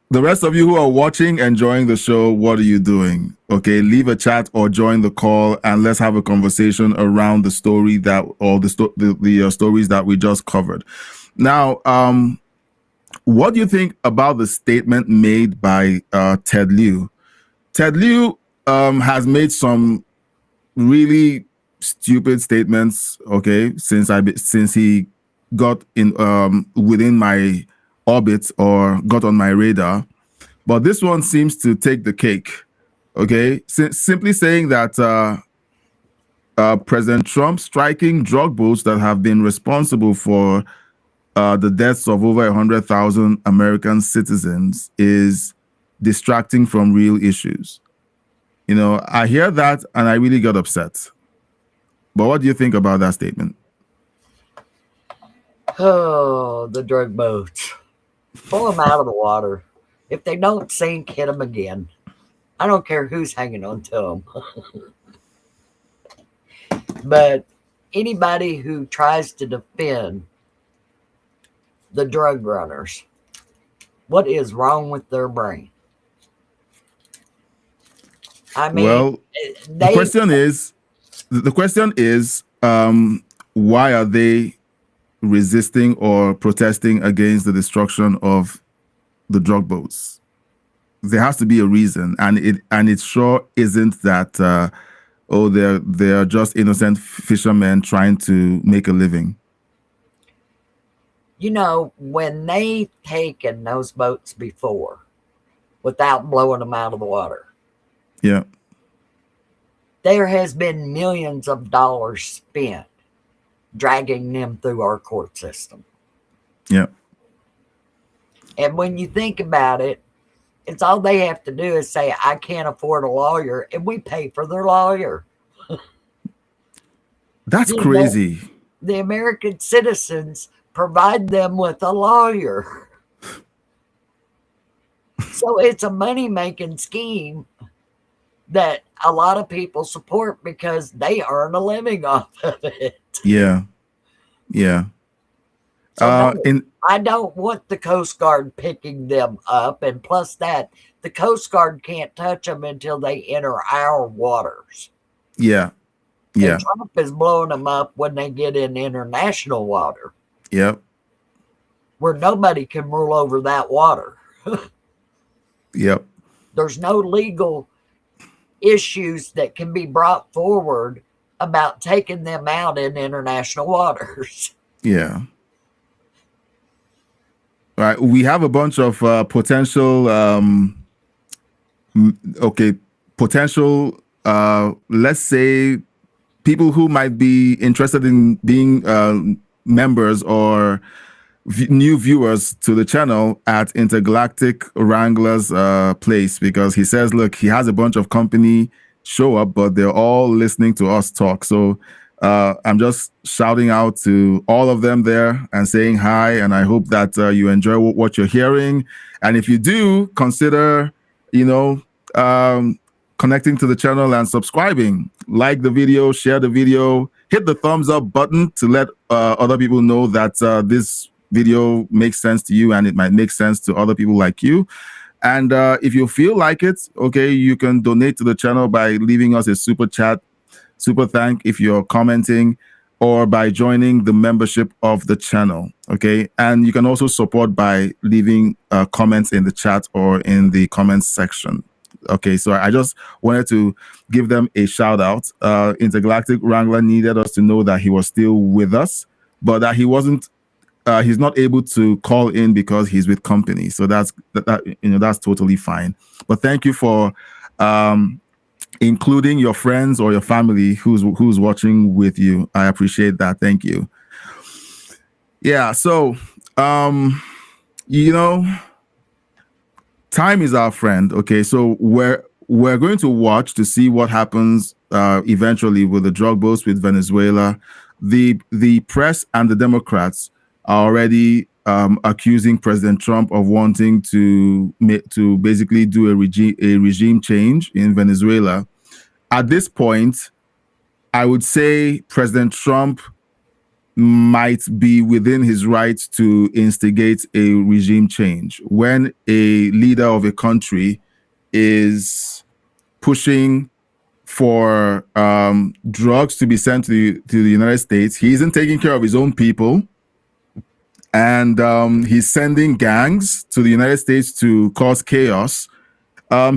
D: The rest of you who are watching, enjoying the show, what are you doing? Okay, leave a chat or join the call, and let's have a conversation around the story that, or the stories that we just covered. Now, what do you think about the statement made by Ted Lieu? Ted Lieu has made some really stupid statements. Okay, since he got in within my orbit or got on my radar, but this one seems to take the cake. Okay, simply saying that President Trump striking drug bulls that have been responsible for the deaths of over 100,000 American citizens is distracting from real issues. You know, I hear that and I really got upset. But what do you think about that statement?
Q: Oh, the drug boats. Pull them out of the water. If they don't sink, hit them again. I don't care who's hanging on to them. But anybody who tries to defend the drug runners, what is wrong with their brain? I mean,
D: well, the question is, why are they resisting or protesting against the destruction of the drug boats? There has to be a reason, and it sure isn't that they're just innocent fishermen trying to make a living.
Q: You know, when they've taken those boats before without blowing them out of the water,
D: yeah,
Q: there has been millions of dollars spent dragging them through our court system.
D: Yeah.
Q: And when you think about it, it's all they have to do is say, I can't afford a lawyer, and we pay for their lawyer.
D: That's crazy.
Q: The American citizens provide them with a lawyer. So it's a money-making scheme that a lot of people support because they earn a living off of it.
D: Yeah. Yeah.
Q: So I don't want the Coast Guard picking them up. And plus that, the Coast Guard can't touch them until they enter our waters.
D: Yeah. Yeah.
Q: And Trump is blowing them up when they get in international water.
D: Yep.
Q: Where nobody can rule over that water.
D: Yep.
Q: There's no legal issues that can be brought forward about taking them out in international waters.
D: Yeah. Right. We have a bunch of potential, let's say, people who might be interested in being members or new viewers to the channel at Intergalactic Wrangler's place, because he says, look, he has a bunch of company show up, but they're all listening to us talk. So I'm just shouting out to all of them there and saying hi, and I hope that you enjoy what you're hearing. And if you do, consider, connecting to the channel and subscribing. Like the video, share the video, hit the thumbs up button to let other people know that this video makes sense to you and it might make sense to other people like you. And if you feel like it, okay, you can donate to the channel by leaving us a super chat, super thank if you're commenting, or by joining the membership of the channel. Okay. And you can also support by leaving comments in the chat or in the comments section. Okay, so I just wanted to give them a shout out. Intergalactic Wrangler needed us to know that he was still with us, but that he wasn't. He's not able to call in because he's with company. So that's totally fine. But thank you for including your friends or your family who's watching with you. I appreciate that. Thank you. Yeah. So time is our friend. Okay, so we're going to watch to see what happens eventually with the drug bust with Venezuela. The press and the Democrats are already accusing President Trump of wanting to basically do a regime change in Venezuela. At this point, I would say President Trump might be within his rights to instigate a regime change when a leader of a country is pushing for drugs to be sent to the United States. He isn't taking care of his own people, and he's sending gangs to the United States to cause chaos.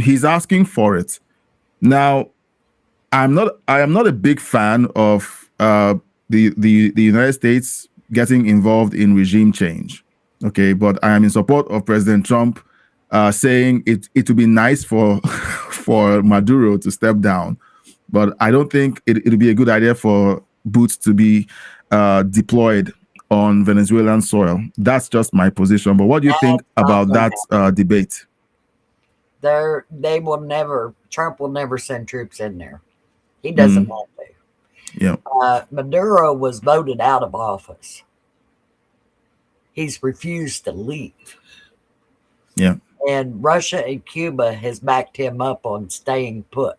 D: He's asking for it. Now, I am not a big fan of the United States getting involved in regime change. Okay, but I am in support of President Trump saying it would be nice for for Maduro to step down, but I don't think it would be a good idea for boots to be deployed on Venezuelan soil. That's just my position. But what do you think about that debate?
Q: They will never. Trump will never send troops in there. He doesn't want to.
D: Yeah.
Q: Maduro was voted out of office. He's refused to leave.
D: Yeah.
Q: And Russia and Cuba has backed him up on staying put.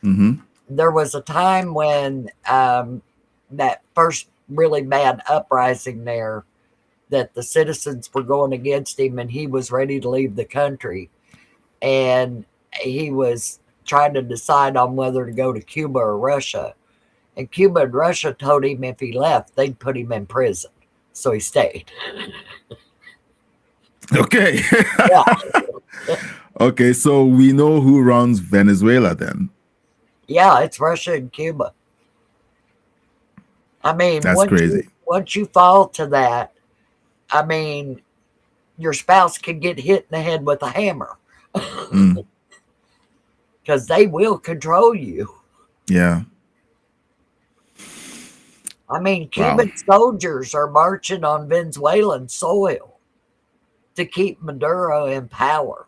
D: Mm-hmm.
Q: There was a time when that first really bad uprising there, that the citizens were going against him and he was ready to leave the country. And he was trying to decide on whether to go to Cuba or Russia. And Cuba and Russia told him if he left, they'd put him in prison. So he stayed.
D: Okay.
Q: Yeah.
D: Okay, so we know who runs Venezuela then.
Q: Yeah, it's Russia and Cuba. I mean,
D: that's crazy.
Q: Once you fall to that, I mean, your spouse can get hit in the head with a hammer. Because they will control you.
D: Yeah.
Q: I mean, Cuban soldiers are marching on Venezuelan soil to keep Maduro in power.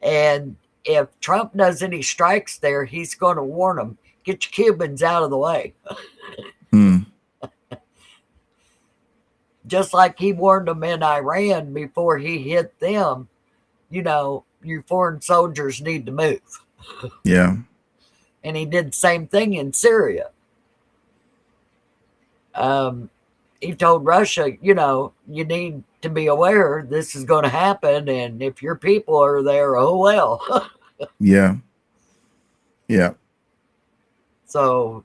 Q: And if Trump does any strikes there, he's going to warn them, get your Cubans out of the way. Just like he warned them in Iran before he hit them, you know, you foreign soldiers need to move.
D: Yeah.
Q: And he did the same thing in Syria. He told Russia, you know, you need to be aware this is going to happen. And if your people are there, oh, well.
D: Yeah. Yeah.
Q: So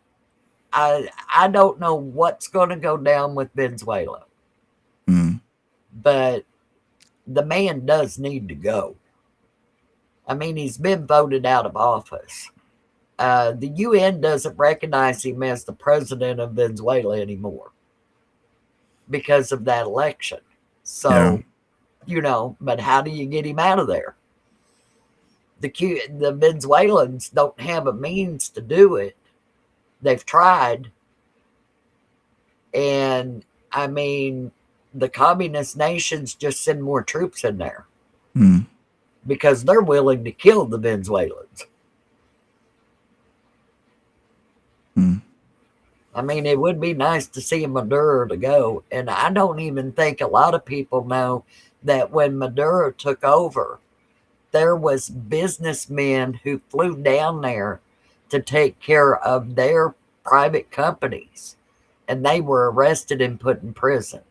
Q: I don't know what's going to go down with Venezuela. But the man does need to go. I mean, he's been voted out of office. The UN doesn't recognize him as the president of Venezuela anymore because of that election. So, you know, but how do you get him out of there? The Venezuelans don't have a means to do it. They've tried. And, I mean, the communist nations just send more troops in there because they're willing to kill the Venezuelans. I mean, it would be nice to see Maduro to go. And I don't even think a lot of people know that when Maduro took over, there was businessmen who flew down there to take care of their private companies. And they were arrested and put in prison.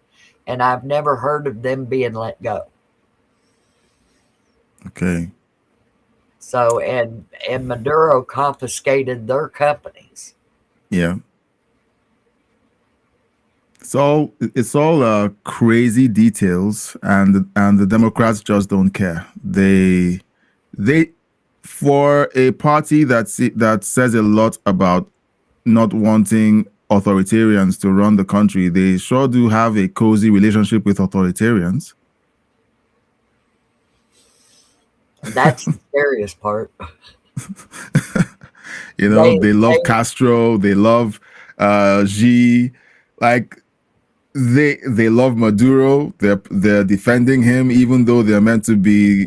Q: And I've never heard of them being let go.
D: Okay.
Q: So, and Maduro confiscated their companies.
D: Yeah. It's all crazy details, and the Democrats just don't care. They for a party that says a lot about not wanting authoritarians to run the country, they sure do have a cozy relationship with authoritarians.
Q: That's the scariest part.
D: You know, they love Castro, they love Xi, like they love Maduro. They're defending him, even though they're meant to be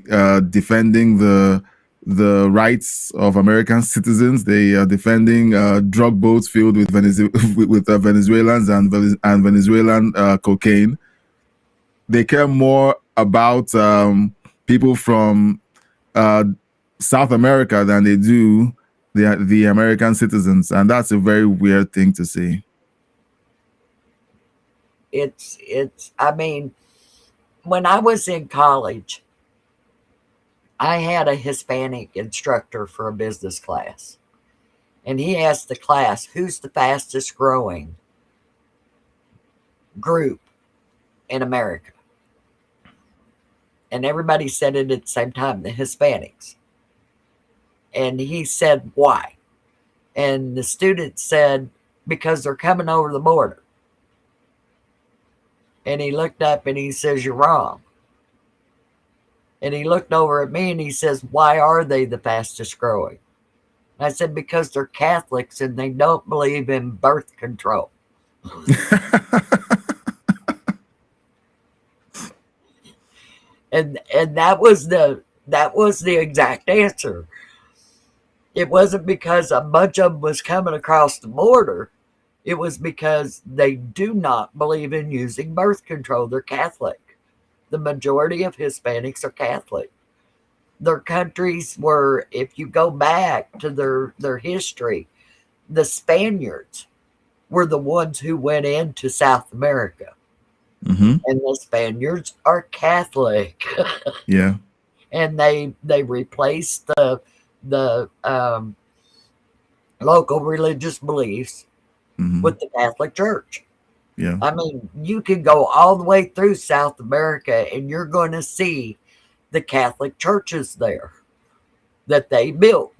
D: defending the the rights of American citizens. They are defending drug boats filled with Venezuelans and Venezuelan cocaine. They care more about people from South America than they do the American citizens, and that's a very weird thing to see.
Q: I mean, when I was in college, I had a Hispanic instructor for a business class, and he asked the class, who's the fastest growing group in America? And everybody said it at the same time, the Hispanics. And he said, why? And the student said, because they're coming over the border. And he looked up and he says, you're wrong. And he looked over at me and he says, why are they the fastest growing? I said, because they're Catholics and they don't believe in birth control. and that was the exact answer. It wasn't because a bunch of them was coming across the border. It was because they do not believe in using birth control. They're Catholic. The majority of Hispanics are Catholic. Their countries were, if you go back to their history, the Spaniards were the ones who went into South America.
D: Mm-hmm.
Q: And the Spaniards are Catholic.
D: Yeah.
Q: And they replaced the local religious beliefs with the Catholic Church.
D: Yeah.
Q: I mean, you can go all the way through South America and you're going to see the Catholic churches there that they built.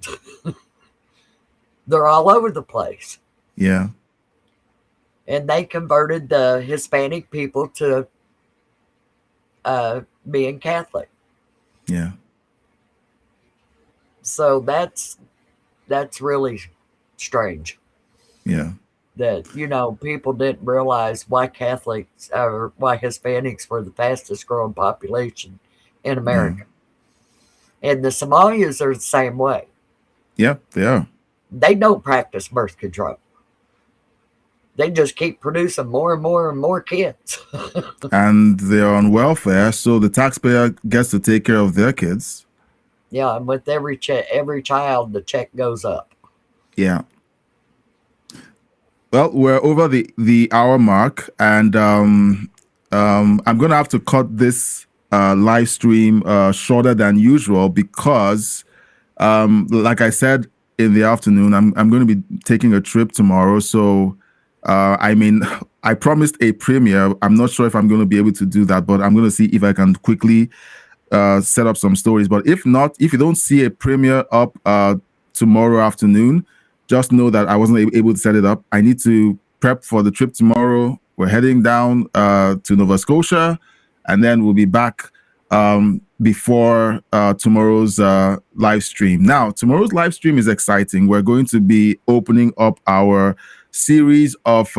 Q: They're all over the place.
D: Yeah.
Q: And they converted the Hispanic people to being Catholic.
D: Yeah.
Q: So that's really strange.
D: Yeah.
Q: That, people didn't realize why Catholics or why Hispanics were the fastest growing population in America. And the Somalians are the same way.
D: Yeah, they are.
Q: They don't practice birth control. They just keep producing more and more and more kids.
D: And they're on welfare, so the taxpayer gets to take care of their kids.
Q: Yeah, and with every child, the check goes up.
D: Yeah. Well, we're over the hour mark, and I'm going to have to cut this live stream shorter than usual because, like I said in the afternoon, I'm going to be taking a trip tomorrow. So, I promised a premiere. I'm not sure if I'm going to be able to do that, but I'm going to see if I can quickly set up some stories. But if not, if you don't see a premiere up tomorrow afternoon, just know that I wasn't able to set it up. I need to prep for the trip tomorrow. We're heading down to Nova Scotia, and then we'll be back before tomorrow's live stream. Now, tomorrow's live stream is exciting. We're going to be opening up our series of,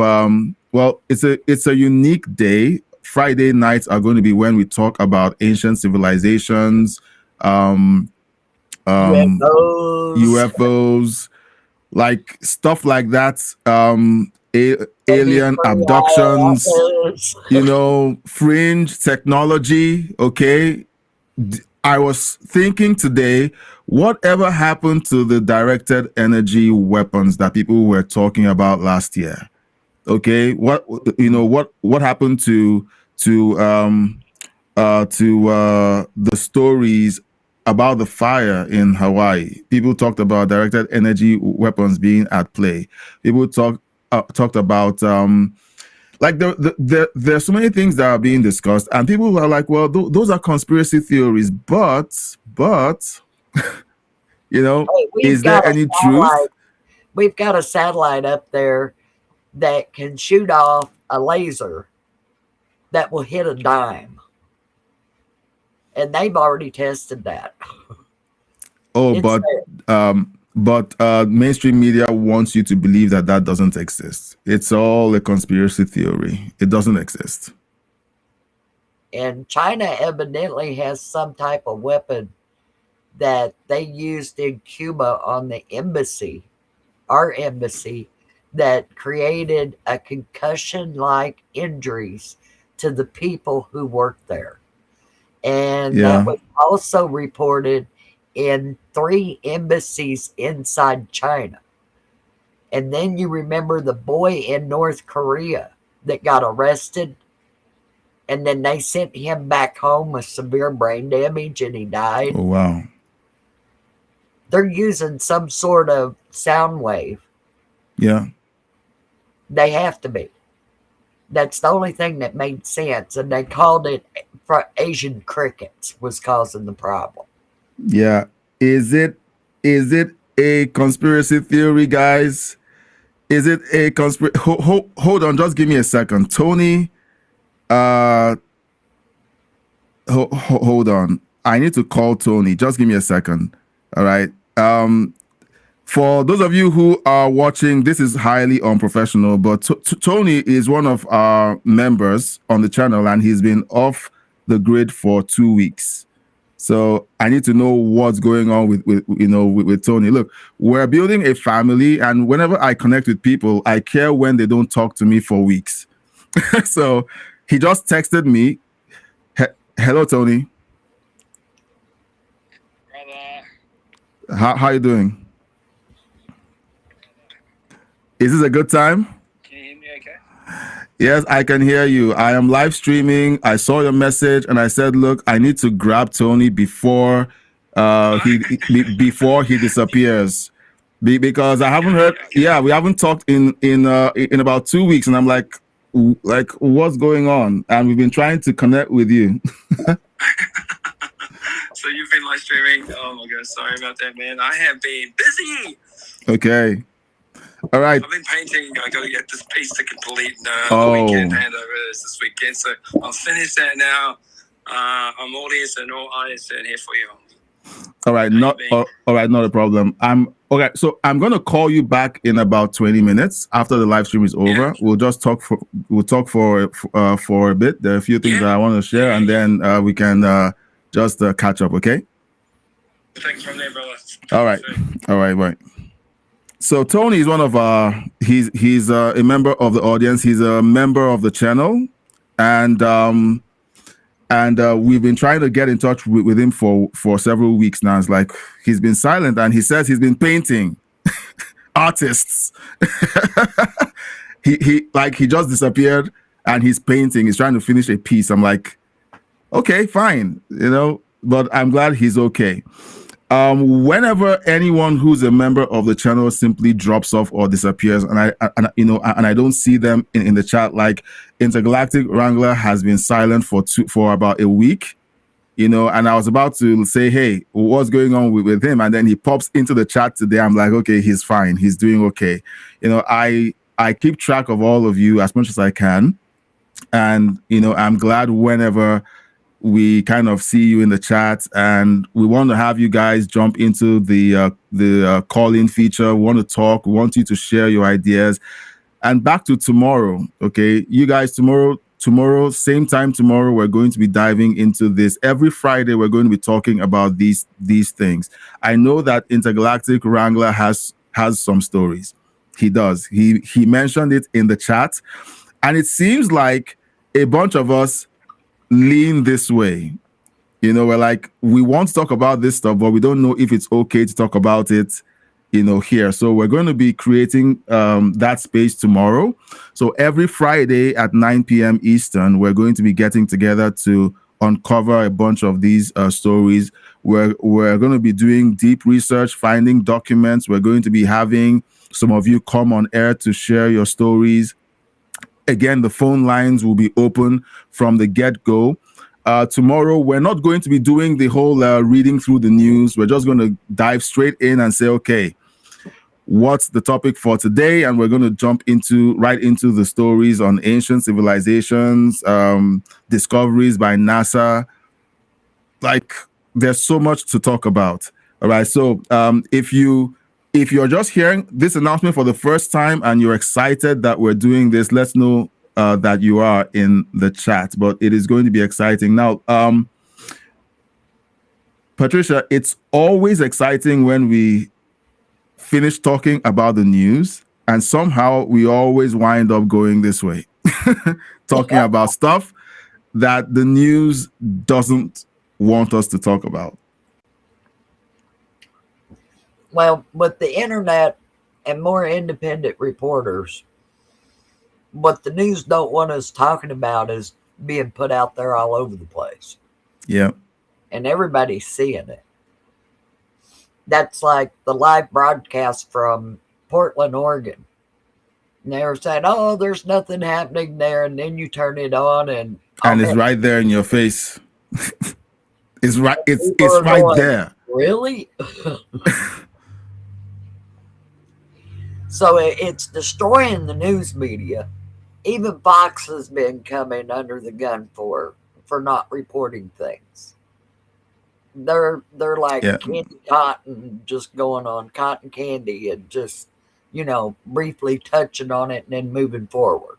D: it's a unique day. Friday nights are going to be when we talk about ancient civilizations, UFOs, like stuff like that, alien abductions, fringe technology. Okay. I was thinking today, whatever happened to the directed energy weapons that people were talking about last year? Okay. What happened to the stories about the fire in Hawaii? People talked about directed energy weapons being at play. People talked about there's so many things that are being discussed, and people are like, well, those are conspiracy theories, but is there any truth?
Q: We've got a satellite up there that can shoot off a laser that will hit a dime. And they've already tested that.
D: Oh, but mainstream media wants you to believe that doesn't exist. It's all a conspiracy theory. It doesn't exist.
Q: And China evidently has some type of weapon that they used in Cuba on the embassy, our embassy, that created a concussion-like injuries to the people who worked there. And that was also reported in 3 embassies inside China. And then you remember the boy in North Korea that got arrested, and then they sent him back home with severe brain damage and he died.
D: Oh, wow.
Q: They're using some sort of sound wave.
D: Yeah.
Q: They have to be. That's the only thing that made sense. And they called it Asian crickets was causing the problem.
D: Yeah. Is it a conspiracy theory, guys? Is it a conspiracy? Hold on, just give me a second. Tony, hold on. I need to call Tony. Just give me a second. All right. For those of you who are watching, this is highly unprofessional, but Tony is one of our members on the channel, and he's been off the grid for 2 weeks. So I need to know what's going on with Tony. Look, we're building a family, and whenever I connect with people, I care when they don't talk to me for weeks. So he just texted me. Hello, Tony. Brother. How you doing? Is this a good time?
R: Can you hear me okay?
D: Yes, I can hear you. I am live streaming. I saw your message and I said, look, I need to grab Tony before he disappears. Because I haven't heard, we haven't talked in about 2 weeks, and I'm like, what's going on? And we've been trying to connect with you.
R: So you've been live streaming. Oh my god, sorry about that, man. I have been busy.
D: Okay. All right.
R: I've been painting. I got to get this piece to complete the weekend handover this weekend. So I'll finish that now. I'm all ears and all eyes and here for you.
D: All right, not a problem. Okay. So I'm gonna call you back in about 20 minutes after the live stream is over. Yeah. We'll talk for a bit. There are a few things that I want to share, and then we can just catch up. Okay.
R: Thanks from there, brother.
D: All right. Bye. So Tony is one of he's a member of the audience. He's a member of the channel, and we've been trying to get in touch with him for several weeks now. It's like he's been silent, and he says he's been painting artists. he just disappeared, and he's painting. He's trying to finish a piece. I'm like, okay, fine, but I'm glad he's okay. Whenever anyone who's a member of the channel simply drops off or disappears, and I don't see them in the chat, like Intergalactic Wrangler has been silent for about a week, and I was about to say, hey, what's going on with him? And then he pops into the chat today. I'm like, okay, he's fine. He's doing okay. I keep track of all of you as much as I can. And, I'm glad whenever we kind of see you in the chat, and we want to have you guys jump into the call-in feature. We want to talk. We want you to share your ideas. And back to tomorrow, okay? You guys, tomorrow, same time tomorrow, we're going to be diving into this. Every Friday, we're going to be talking about these things. I know that Intergalactic Wrangler has some stories. He does. He mentioned it in the chat, and it seems like a bunch of us lean this way. We're like, we want to talk about this stuff, but we don't know if it's okay to talk about it, here. So we're going to be creating that space tomorrow. So every Friday at 9 p.m. Eastern, we're going to be getting together to uncover a bunch of these stories. We're going to be doing deep research, finding documents. We're going to be having some of you come on air to share your stories. Again, the phone lines will be open from the get-go. Tomorrow, we're not going to be doing the whole reading through the news. We're just going to dive straight in and say, okay, what's the topic for today? And we're going to jump right into the stories on ancient civilizations, discoveries by NASA. Like, there's so much to talk about. All right. So if you're just hearing this announcement for the first time and you're excited that we're doing this, let's know that you are in the chat. But it is going to be exciting. Now, Patricia, it's always exciting when we finish talking about the news, and somehow we always wind up going this way, talking about stuff that the news doesn't want us to talk about.
Q: Well, with the internet and more independent reporters, what the news don't want us talking about is being put out there all over the place.
D: Yeah.
Q: And everybody's seeing it. That's like the live broadcast from Portland, Oregon. And they were saying, oh, there's nothing happening there. And then you turn it on and
D: it's right there in your face. It's right
Q: right
D: going, there.
Q: Really? So it's destroying the news media. Even Fox has been coming under the gun for not reporting things. They're like candy cotton, just going on cotton candy and just, briefly touching on it and then moving forward.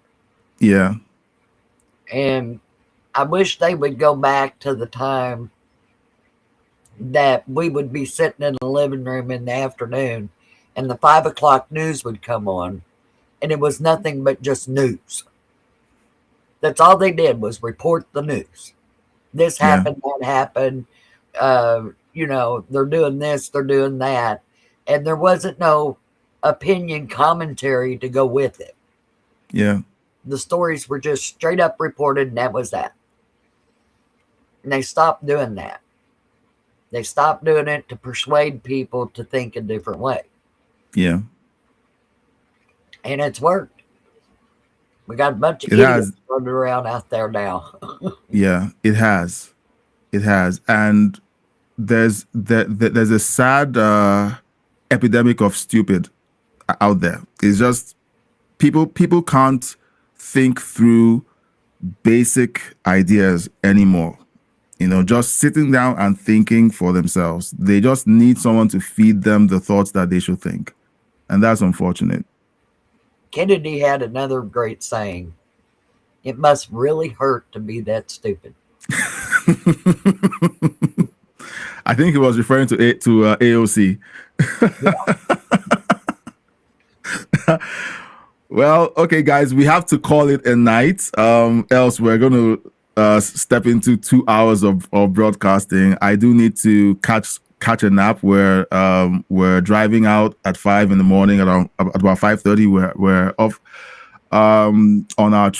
D: Yeah.
Q: And I wish they would go back to the time that we would be sitting in the living room in the afternoon and the 5 o'clock news would come on and it was nothing but just news. That's all they did was report the news. This happened, that happened. They're doing this, they're doing that. And there wasn't no opinion commentary to go with it.
D: Yeah.
Q: The stories were just straight up reported and that was that. And they stopped doing that. They stopped doing it to persuade people to think a different way.
D: Yeah.
Q: And it's worked. We got a bunch of idiots running around out there now.
D: Yeah, it has. It has. And there's a sad epidemic of stupid out there. It's just people can't think through basic ideas anymore. Just sitting down and thinking for themselves. They just need someone to feed them the thoughts that they should think. And that's unfortunate.
Q: Kennedy had another great saying. It must really hurt to be that stupid.
D: I think he was referring to AOC. Well, okay, guys, we have to call it a night. Else we're going to step into 2 hours of broadcasting. I do need to catch a nap. We're driving out at 5 in the morning. At about 5:30, we're off on our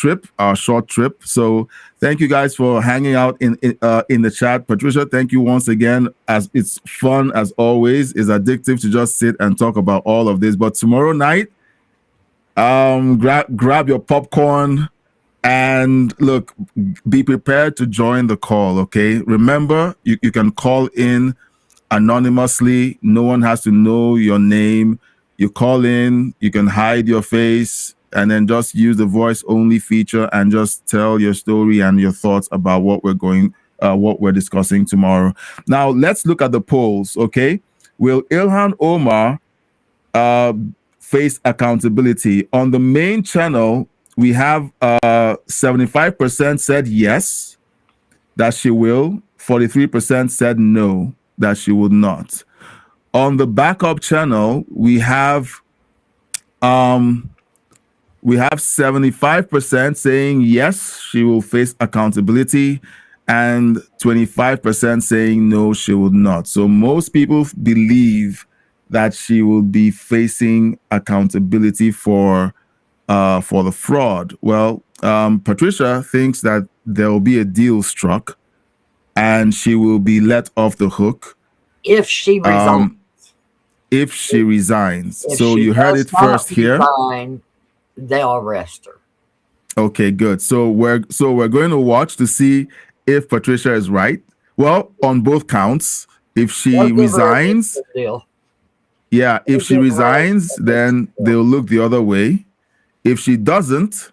D: short trip. So thank you guys for hanging out in the chat. Patricia, thank you once again. As it's fun as always. It's addictive to just sit and talk about all of this. But tomorrow night, grab your popcorn and look, be prepared to join the call. Okay, remember you can call in anonymously. No one has to know your name. You call in, you can hide your face, and then just use the voice only feature and just tell your story and your thoughts about what we're discussing tomorrow. Now let's look at the polls. Okay, will Ilhan Omar face accountability? On the main channel, we have 75% said yes, that she will. 43% said no, that she would not. On the backup channel, we have 75% saying yes, she will face accountability, and 25% saying no, she would not. So most people believe that she will be facing accountability for the fraud. Well, Patricia thinks that there will be a deal struck and she will be let off the hook
Q: if she resigns.
D: So you heard it first here.
Q: They'll arrest her.
D: Okay, good. So we're going to watch to see if Patricia is right. Well, on both counts, if she resigns, if she resigns, then they'll look the other way. If she doesn't,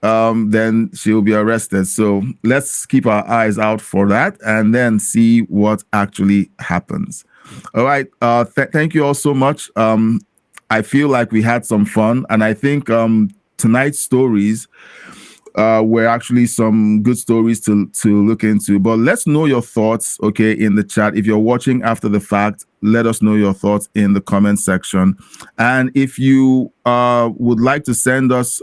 D: then she'll be arrested. So let's keep our eyes out for that and then see what actually happens. All right. Thank you all so much. I feel like we had some fun, and I think tonight's stories were actually some good stories to look into. But let's know your thoughts, okay, in the chat. If you're watching after the fact, let us know your thoughts in the comment section. And if you would like to send us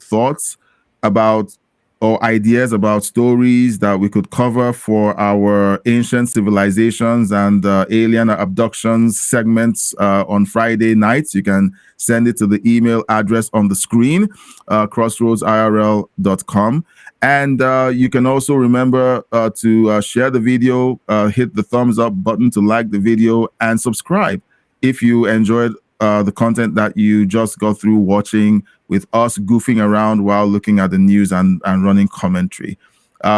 D: thoughts about or ideas about stories that we could cover for our ancient civilizations and alien abductions segments on Friday nights, you can send it to the email address on the screen, crossroadsirl.com. And you can also remember to share the video, hit the thumbs up button to like the video, and subscribe if you enjoyed the content that you just got through watching with us goofing around while looking at the news and running commentary.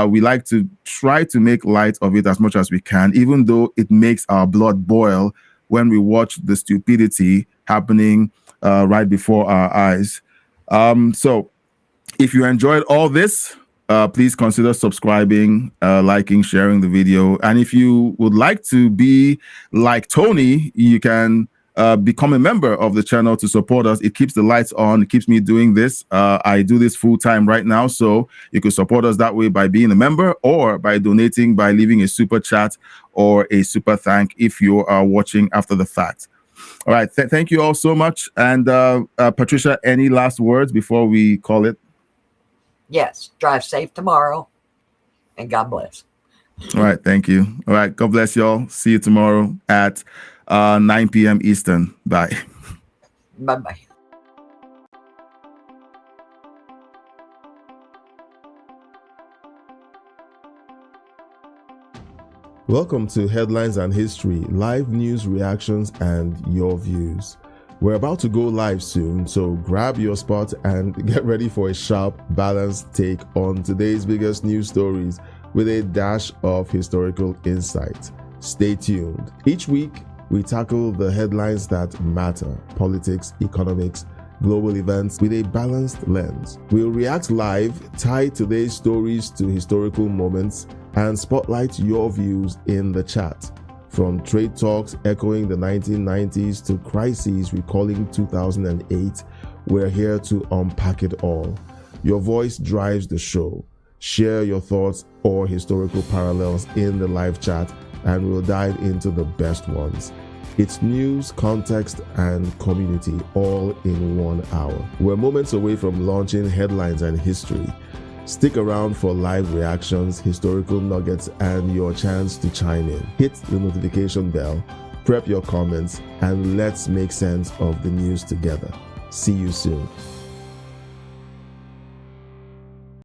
D: We like to try to make light of it as much as we can, even though it makes our blood boil when we watch the stupidity happening right before our eyes. So if you enjoyed all this, please consider subscribing, liking, sharing the video. And if you would like to be like Tony, you can become a member of the channel to support us. It keeps the lights on. It keeps me doing this. I do this full time right now, so you can support us that way by being a member or by donating, by leaving a super chat or a super thank if you are watching after the fact. All right. Thank you all so much. And Patricia, any last words before we call it?
Q: Yes. Drive safe tomorrow, and God bless.
D: All right. Thank you. All right. God bless y'all. See you tomorrow at 9 p.m. Eastern. Bye.
Q: Bye-bye.
S: Welcome to Headlines and History, live news reactions and your views. We're about to go live soon, so grab your spot and get ready for a sharp, balanced take on today's biggest news stories with a dash of historical insight. Stay tuned. Each week, we tackle the headlines that matter: politics, economics, global events with a balanced lens. We'll react live, tie today's stories to historical moments, and spotlight your views in the chat. From trade talks echoing the 1990s to crises recalling 2008, we're here to unpack it all. Your voice drives the show. Share your thoughts or historical parallels in the live chat, and we'll dive into the best ones. It's news, context, and community all in 1 hour. We're moments away from launching Headlines and History. Stick around for live reactions, historical nuggets, and your chance to chime in. Hit the notification bell, prep your comments, and let's make sense of the news together. See you soon.